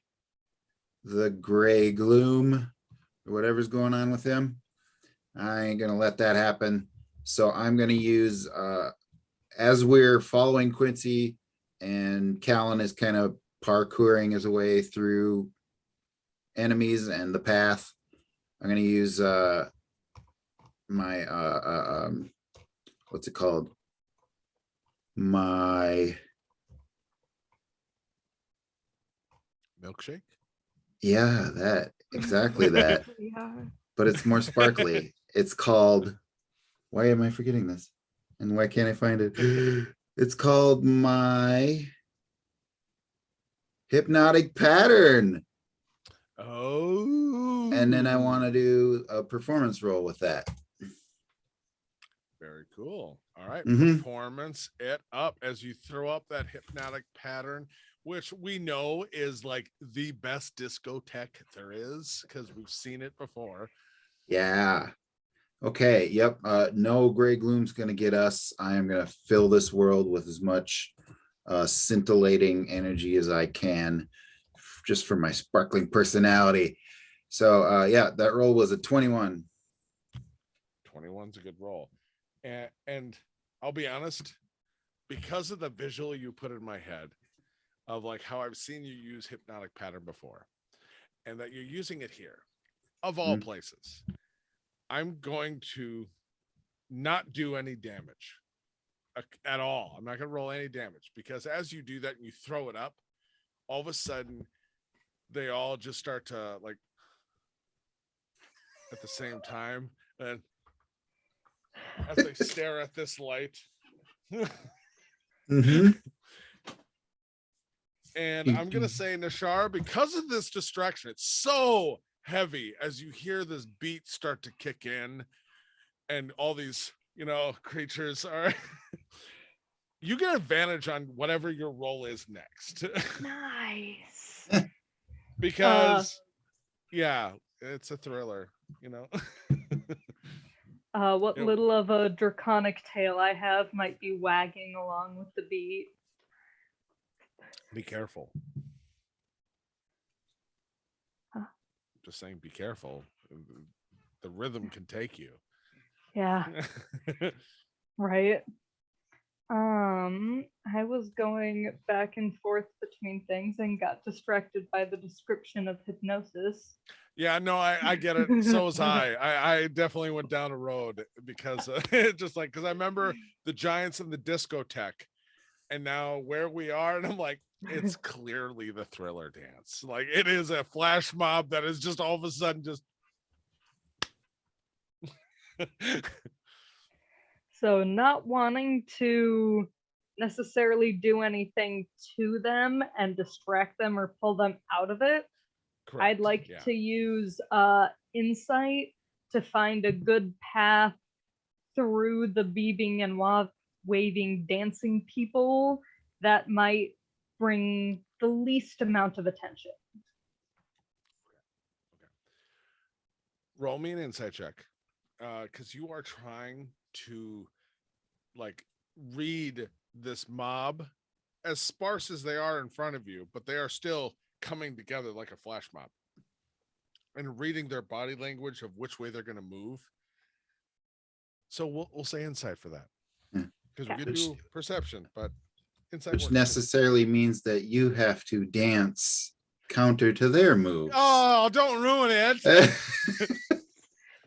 the gray gloom or whatever's going on with him. I ain't gonna let that happen. So I'm gonna use as we're following Quincy and Kalun is kind of parkouring his way through enemies and the path, I'm going to use my what's it called? My milkshake? Yeah, that exactly that. Yeah. But it's more sparkly. It's called, why am I forgetting this? And why can't I find it? It's called my Hypnotic Pattern. Oh. And then I want to do a performance roll with that. Very cool. All right. Mhm. Performance it up as you throw up that hypnotic pattern, which we know is like the best discotheque there is because we've seen it before. Yeah. Okay. Yep. No gray gloom's going to get us. I am going to fill this world with as much scintillating energy as I can, just for my sparkling personality. So yeah, that roll was a 21. 21's a good roll. And I'll be honest, because of the visual you put in my head of like how I've seen you use hypnotic pattern before, and that you're using it here, of all places, I'm going to not do any damage at all. I'm not going to roll any damage because as you do that and you throw it up, all of a sudden they all just start to like at the same time, and as they stare at this light. Mhm. And I'm going to say, Nashara, because of this distraction, it's so heavy as you hear this beat start to kick in and all these, creatures are, you get advantage on whatever your roll is next. Nice. Because, yeah, it's a thriller, What little of a draconic tail I have might be wagging along with the beat. Be careful. Huh? Just saying, be careful. The rhythm can take you. Yeah. Right. I was going back and forth between things and got distracted by the description of hypnosis. Yeah, no, I get it. So was I. I definitely went down a road because just like, because I remember the Giants in the discotheque and now where we are. And I'm like, it's clearly the Thriller dance. Like it is a flash mob that is just all of a sudden just. So not wanting to necessarily do anything to them and distract them or pull them out of it, Correct. I'd like to use insight to find a good path through the beeping and waving dancing people that might bring the least amount of attention. Okay. Roll me an insight check, because you are trying to like read this mob as sparse as they are in front of you, but they are still coming together like a flash mob and reading their body language of which way they're going to move. So we'll say insight for that because we could do perception, but insight Which works necessarily means that you have to dance counter to their moves. Oh, don't ruin it.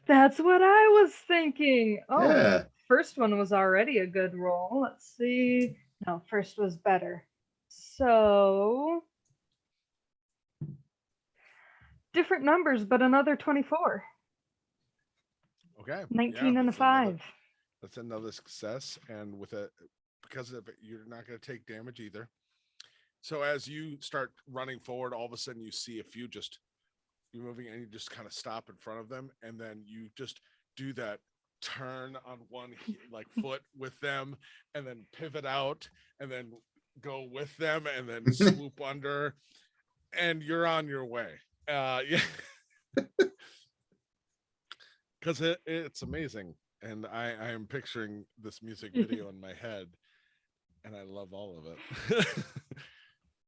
That's what I was thinking. Oh, Yeah. First one was already a good roll. Let's see. No, first was better. So different numbers, but another 24. Okay. 19 and a 5. That's another success. And with it, because of it, you're not going to take damage either. So as you start running forward, all of a sudden you see a few just you're moving and you just kind of stop in front of them. And then you just do that turn on one like foot with them and then pivot out and then go with them and then swoop under and you're on your way. Yeah. Because it's amazing. And I am picturing this music video in my head and I love all of it.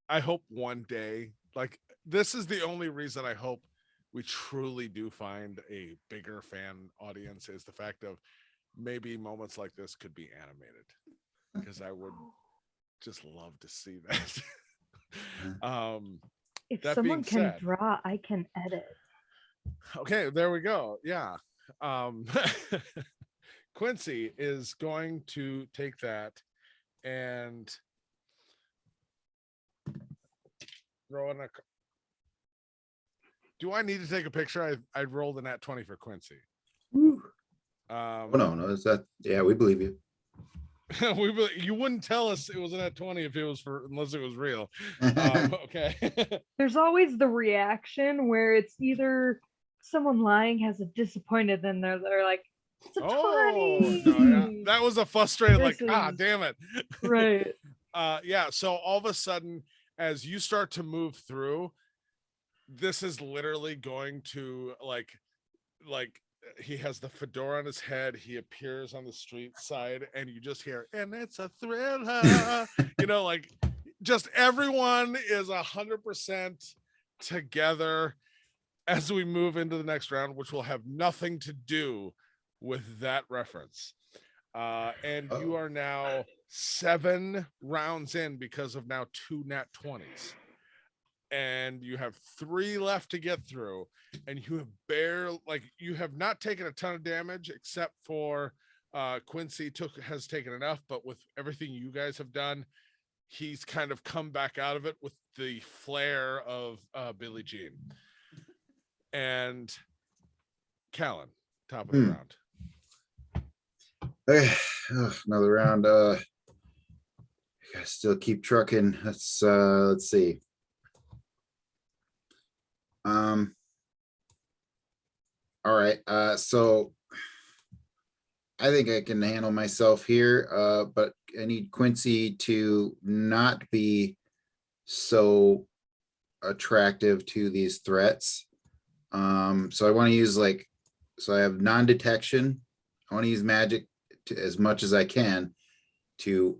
I hope one day, like this is the only reason I hope we truly do find a bigger fan audience is the fact of maybe moments like this could be animated because I would just love to see that. If that someone being can said, draw, I can edit. Okay, there we go. Yeah. Quincy is going to take that and throw in a. Do I need to take a picture? I rolled a nat 20 for Quincy. No, is that? Yeah, we believe you. You wouldn't tell us it was a nat 20 if it was unless it was real. Okay. There's always the reaction where it's either someone lying has a disappointed, then they're like, It's a Oh, 20. no, yeah. That was a frustrating, like, This is damn it. right. Yeah. So all of a sudden, as you start to move through, this is literally going to like he has the fedora on his head. He appears on the street side, and you just hear, and it's a thriller. Like just everyone is 100% together as we move into the next round, which will have nothing to do with that reference. And you are now 7 rounds in because of now 2 nat 20s. And you have 3 left to get through, and you have not taken a ton of damage except for Quincy has taken enough, but with everything you guys have done, he's kind of come back out of it with the flair of Billie Jean. And Kalun, top of the round. Okay, another round. I gotta still keep trucking. Let's see. All right. So I think I can handle myself here. But I need Quincy to not be so attractive to these threats. So I want to use so I have non-detection. I want to use magic as much as I can to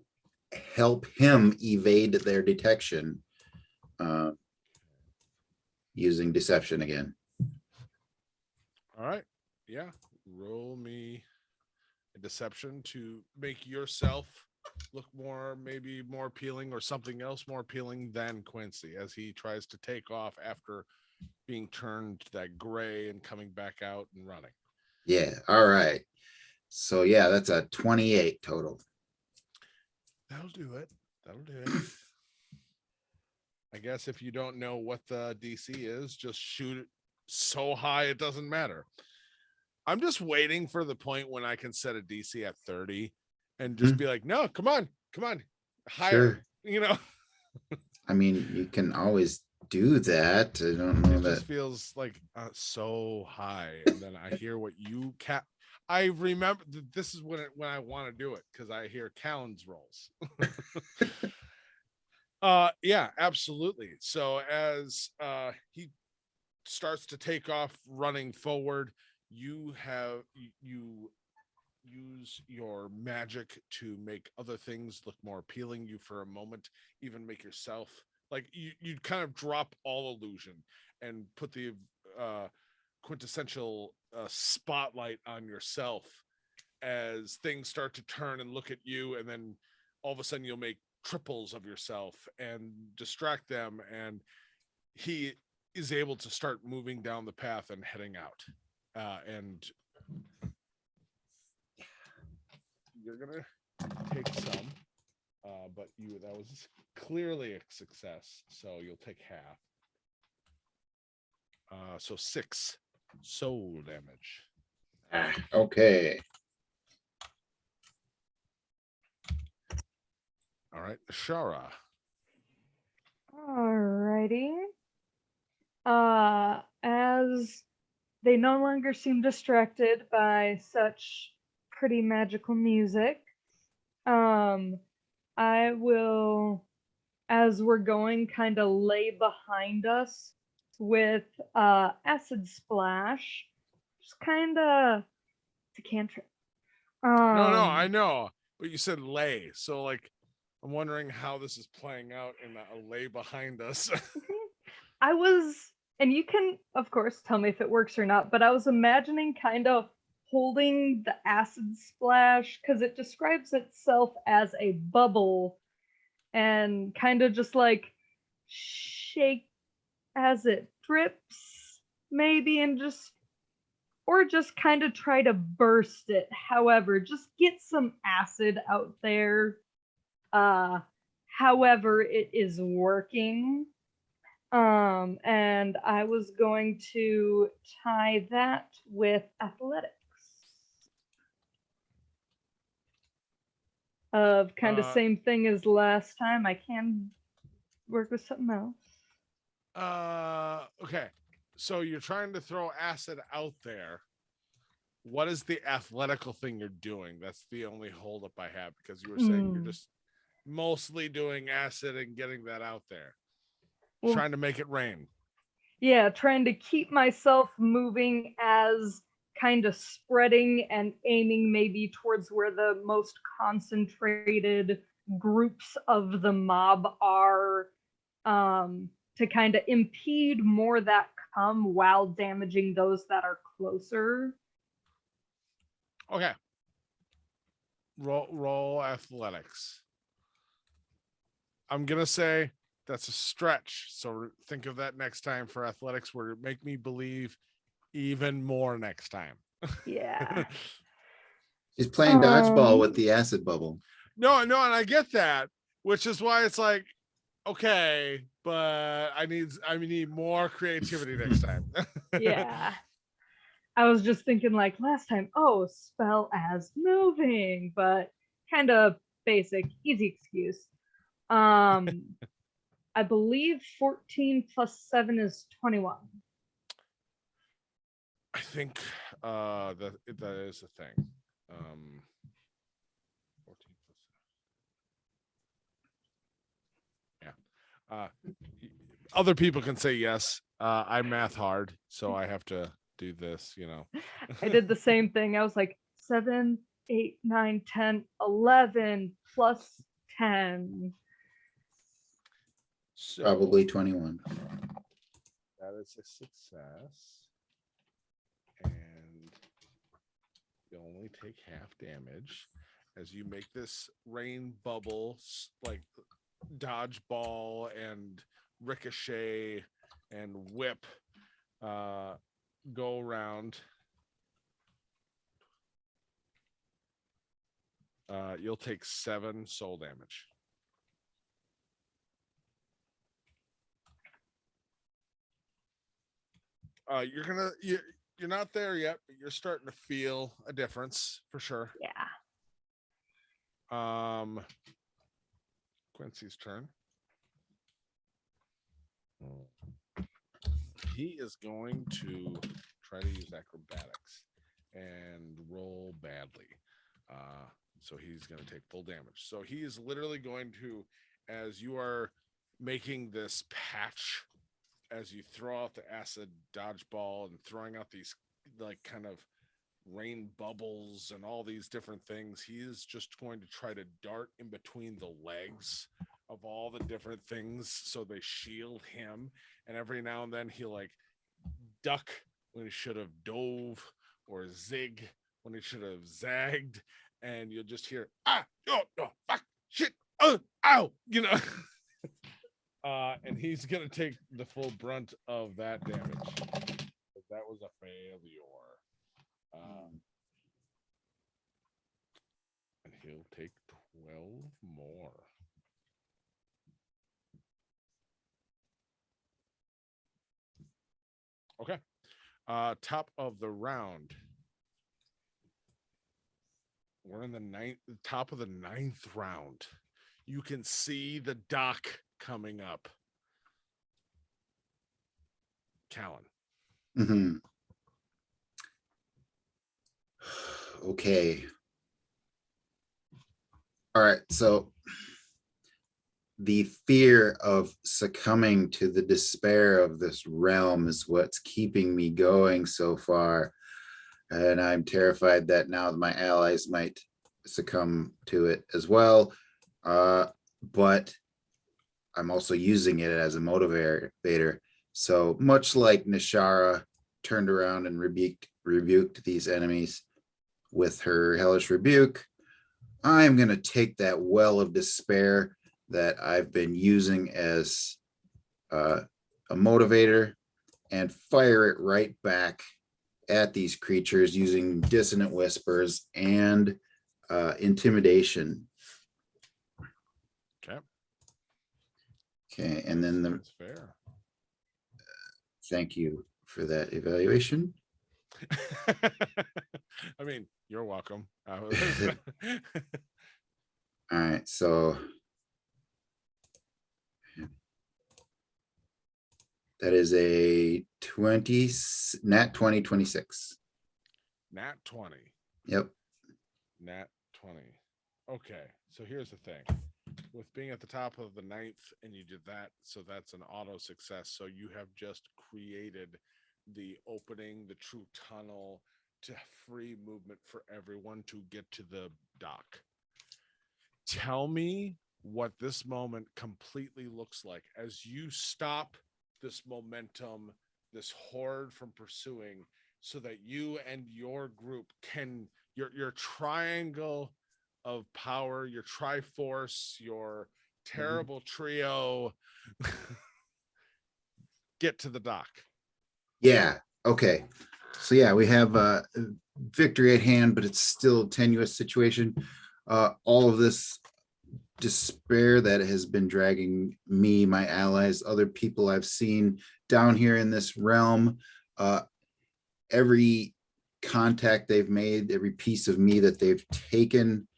help him evade their detection, using deception again. All right. Yeah. Roll me a deception to make yourself look maybe more appealing, or something else more appealing than Quincy as he tries to take off after being turned that gray and coming back out and running. Yeah. All right. So yeah, that's a 28 total. That'll do it. I guess if you don't know what the DC is, just shoot it so high it doesn't matter. I'm just waiting for the point when I can set a DC at 30 and just be like, no, come on, higher. Sure. I mean, you can always do that. I don't know. It just feels like so high, and then I hear what you I remember this is when I want to do it, because I hear Kalun's rolls. Yeah, absolutely. So as he starts to take off running forward, you use your magic to make other things look more appealing. You for a moment even make yourself you kind of drop all illusion and put the quintessential spotlight on yourself as things start to turn and look at you, and then all of a sudden you'll make triples of yourself and distract them, and he is able to start moving down the path and heading out. And you're gonna take some, but that was clearly a success, so you'll take half. So 6 soul damage. Okay. All right, Nashara. Alrighty. As they no longer seem distracted by such pretty magical music, I will, as we're going, kind of lay behind us with acid splash. Just kind of to cantrip. No, I know, but you said lay, so I'm wondering how this is playing out in a lay behind us. I was, and you can, of course, tell me if it works or not, but I was imagining kind of holding the acid splash, because it describes itself as a bubble, and kind of just shake as it drips, maybe, and just kind of try to burst it. However, just get some acid out there. However it is working. And I was going to tie that with athletics. Of kind of same thing as last time. I can work with something else. Okay. So you're trying to throw acid out there what is the athletical thing you're doing? That's the only holdup I have, because you were saying you're just mostly doing acid and getting that out there, trying to make it rain. Yeah, trying to keep myself moving as kind of spreading and aiming maybe towards where the most concentrated groups of the mob are, to kind of impede more that come while damaging those that are closer. Okay. Roll athletics. I'm gonna say that's a stretch, so think of that next time for athletics, where make me believe even more next time. Yeah. He's playing dodgeball with the acid bubble. No, and I get that, which is why it's like, okay, but I need more creativity next time. Yeah. I was just thinking like last time, oh, spell as moving, but kind of basic, easy excuse. I believe 14 plus 7 is 21. I think that is a thing. 14 plus 7. Yeah. Other people can say yes. I math hard, so I have to do this, I did the same thing. I was like 7, 8, 9, 10, 11 plus 10. So Probably 21. that is a success. And you only take half damage as you make this rain bubble, like dodgeball and ricochet and whip, go around. You'll take 7 soul damage. You're not there yet, but you're starting to feel a difference for sure. Yeah. Quincy's turn. He is going to try to use acrobatics and roll badly. So he's going to take full damage. So he is literally going to, as you are making this patch, as you throw out the acid dodgeball and throwing out these like kind of rain bubbles and all these different things, he is just going to try to dart in between the legs of all the different things so they shield him. And every now and then he'll like duck when he should have dove, or zig when he should have zagged, and you'll just hear fuck, shit, ow, and he's gonna take the full brunt of that damage. That was a failure. And he'll take 12 more. Okay. Top of the round. We're in the top of the 9th round. You can see the dock coming up. Kalun. Mm-hmm. Okay. All right. So the fear of succumbing to the despair of this realm is what's keeping me going so far. And I'm terrified that now my allies might succumb to it as well. But I'm also using it as a motivator. So much like Nashara turned around and rebuked these enemies with her hellish rebuke, I'm going to take that well of despair that I've been using as a motivator and fire it right back at these creatures using dissonant whispers and intimidation. Okay, and then That's fair. Thank you for that evaluation. I mean, you're welcome. All right, so that is a 20 nat 20 26. Nat 20. Yep. Nat 20. Okay, so here's the thing. With being at the top of the 9th and you did that, so that's an auto success. So you have just created the opening, the true tunnel to free movement for everyone to get to the dock. Tell me what this moment completely looks like as you stop this momentum, this horde from pursuing, so that you and your group can, your triangle of power, your triforce, your terrible trio, get to the dock. Yeah. Okay. So yeah, we have victory at hand, but it's still a tenuous situation. All of this despair that has been dragging me, my allies, other people I've seen down here in this realm, every contact they've made, every piece of me that they've taken,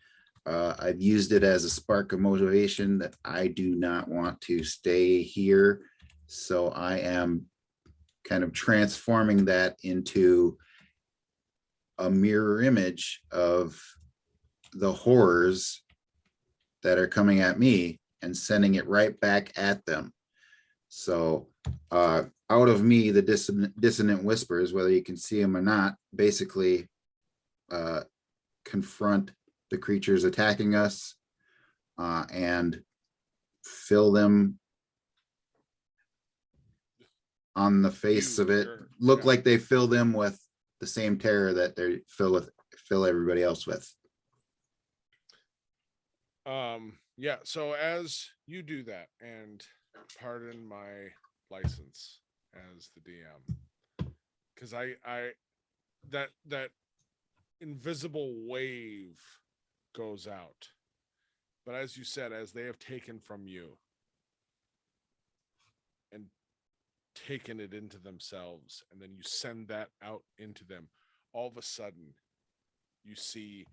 I've used it as a spark of motivation that I do not want to stay here. So I am kind of transforming that into a mirror image of the horrors that are coming at me and sending it right back at them. So out of me, the dissonant whispers, whether you can see them or not, basically confront the creatures attacking us and fill them on the face of it. Look like they fill them with the same terror that they fill everybody else with. Yeah, so as you do that, and pardon my license as the DM, because I that invisible wave goes out, but as you said, as they have taken from you and taken it into themselves, and then you send that out into them, all of a sudden you see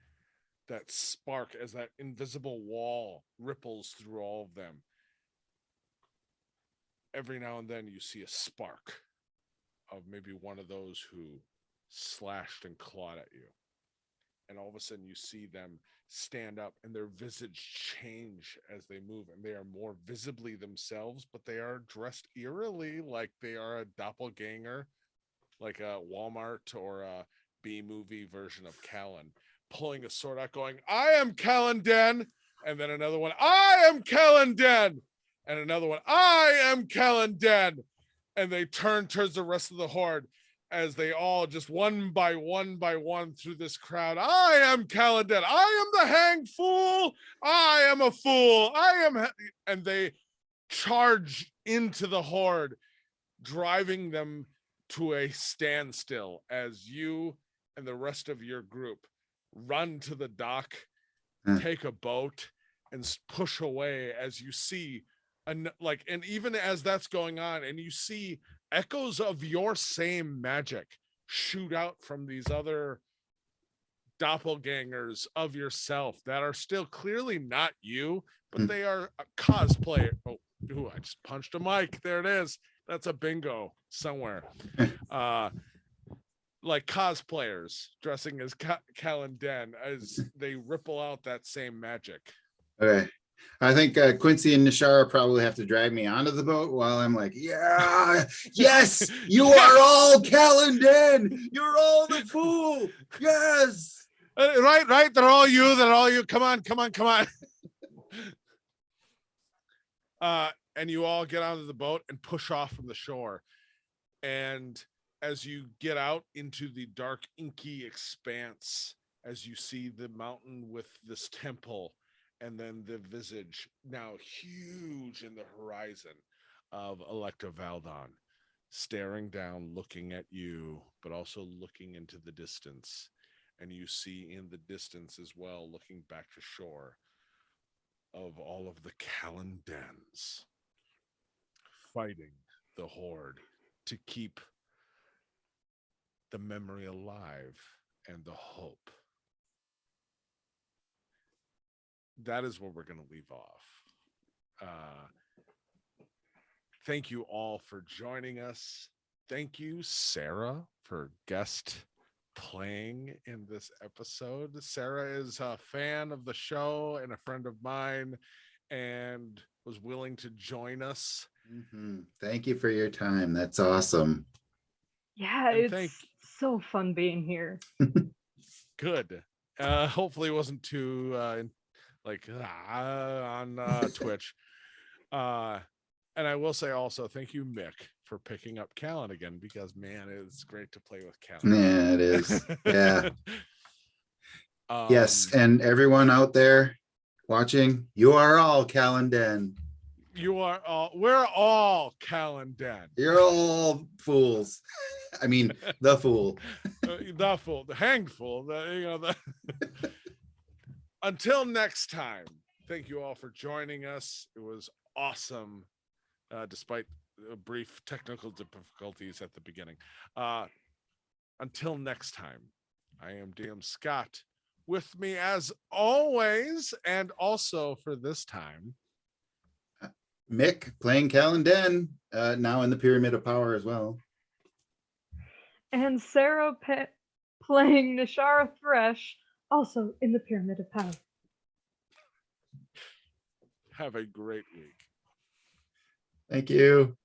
that spark as that invisible wall ripples through all of them. Every now and then you see a spark of maybe one of those who slashed and clawed at you. And all of a sudden you see them stand up and their visage change as they move, and they are more visibly themselves, but they are dressed eerily like they are a doppelganger, like a Walmart or a B-movie version of Kalun, pulling a sword out going, I am Kalun Den. And then another one, I am Kalun Den. And another one, I am Kalun Den. And they turn towards the rest of the horde as they all just one by one through this crowd. I am Kalun Den. I am the hanged fool. I am a fool. And they charge into the horde, driving them to a standstill as you and the rest of your group run to the dock, take a boat, and push away as you see, and even as that's going on, and you see echoes of your same magic shoot out from these other doppelgangers of yourself that are still clearly not you, but they are a cosplay. Oh, I just punched a mic. There it is. That's a bingo somewhere. Like cosplayers dressing as Kalun Den as they ripple out that same magic. Okay. I think Quincy and Nashara probably have to drag me onto the boat while I'm like, yeah, yes, you are all Kalun Den. You're all the fool. Yes. Right. They're all you. Come on. And you all get onto the boat and push off from the shore. And as you get out into the dark, inky expanse, as you see the mountain with this temple, and then the visage now huge in the horizon of Electa Valdon, staring down, looking at you, but also looking into the distance. And you see in the distance as well, looking back to shore, of all of the Kalun Dens fighting the horde to keep the memory alive and the hope. That is where we're going to leave off. Thank you all for joining us. Thank you, Sarah, for guest playing in this episode. Sarah is a fan of the show and a friend of mine and was willing to join us. Thank you for your time. That's awesome. Yeah, And it's so fun being here. good. Hopefully it wasn't too on Twitch. And I will say also thank you, Mick, for picking up Kalun again, because man, it's great to play with Kalun. Yeah, it is. Yeah. Yes, and everyone out there watching, you are all Kalun Den. We're all Kalun Den. You're all fools. I mean, the fool. The fool, the hanged fool. Until next time, thank you all for joining us. It was awesome, despite brief technical difficulties at the beginning. Until next time, I am DM Scott. With me, as always, and also for this time, Mick playing Kalun Den, now in the Pyramid of Power as well. And Sarah playing Nashara Thresh, also in the Pyramid of Power. have a great week. Thank you.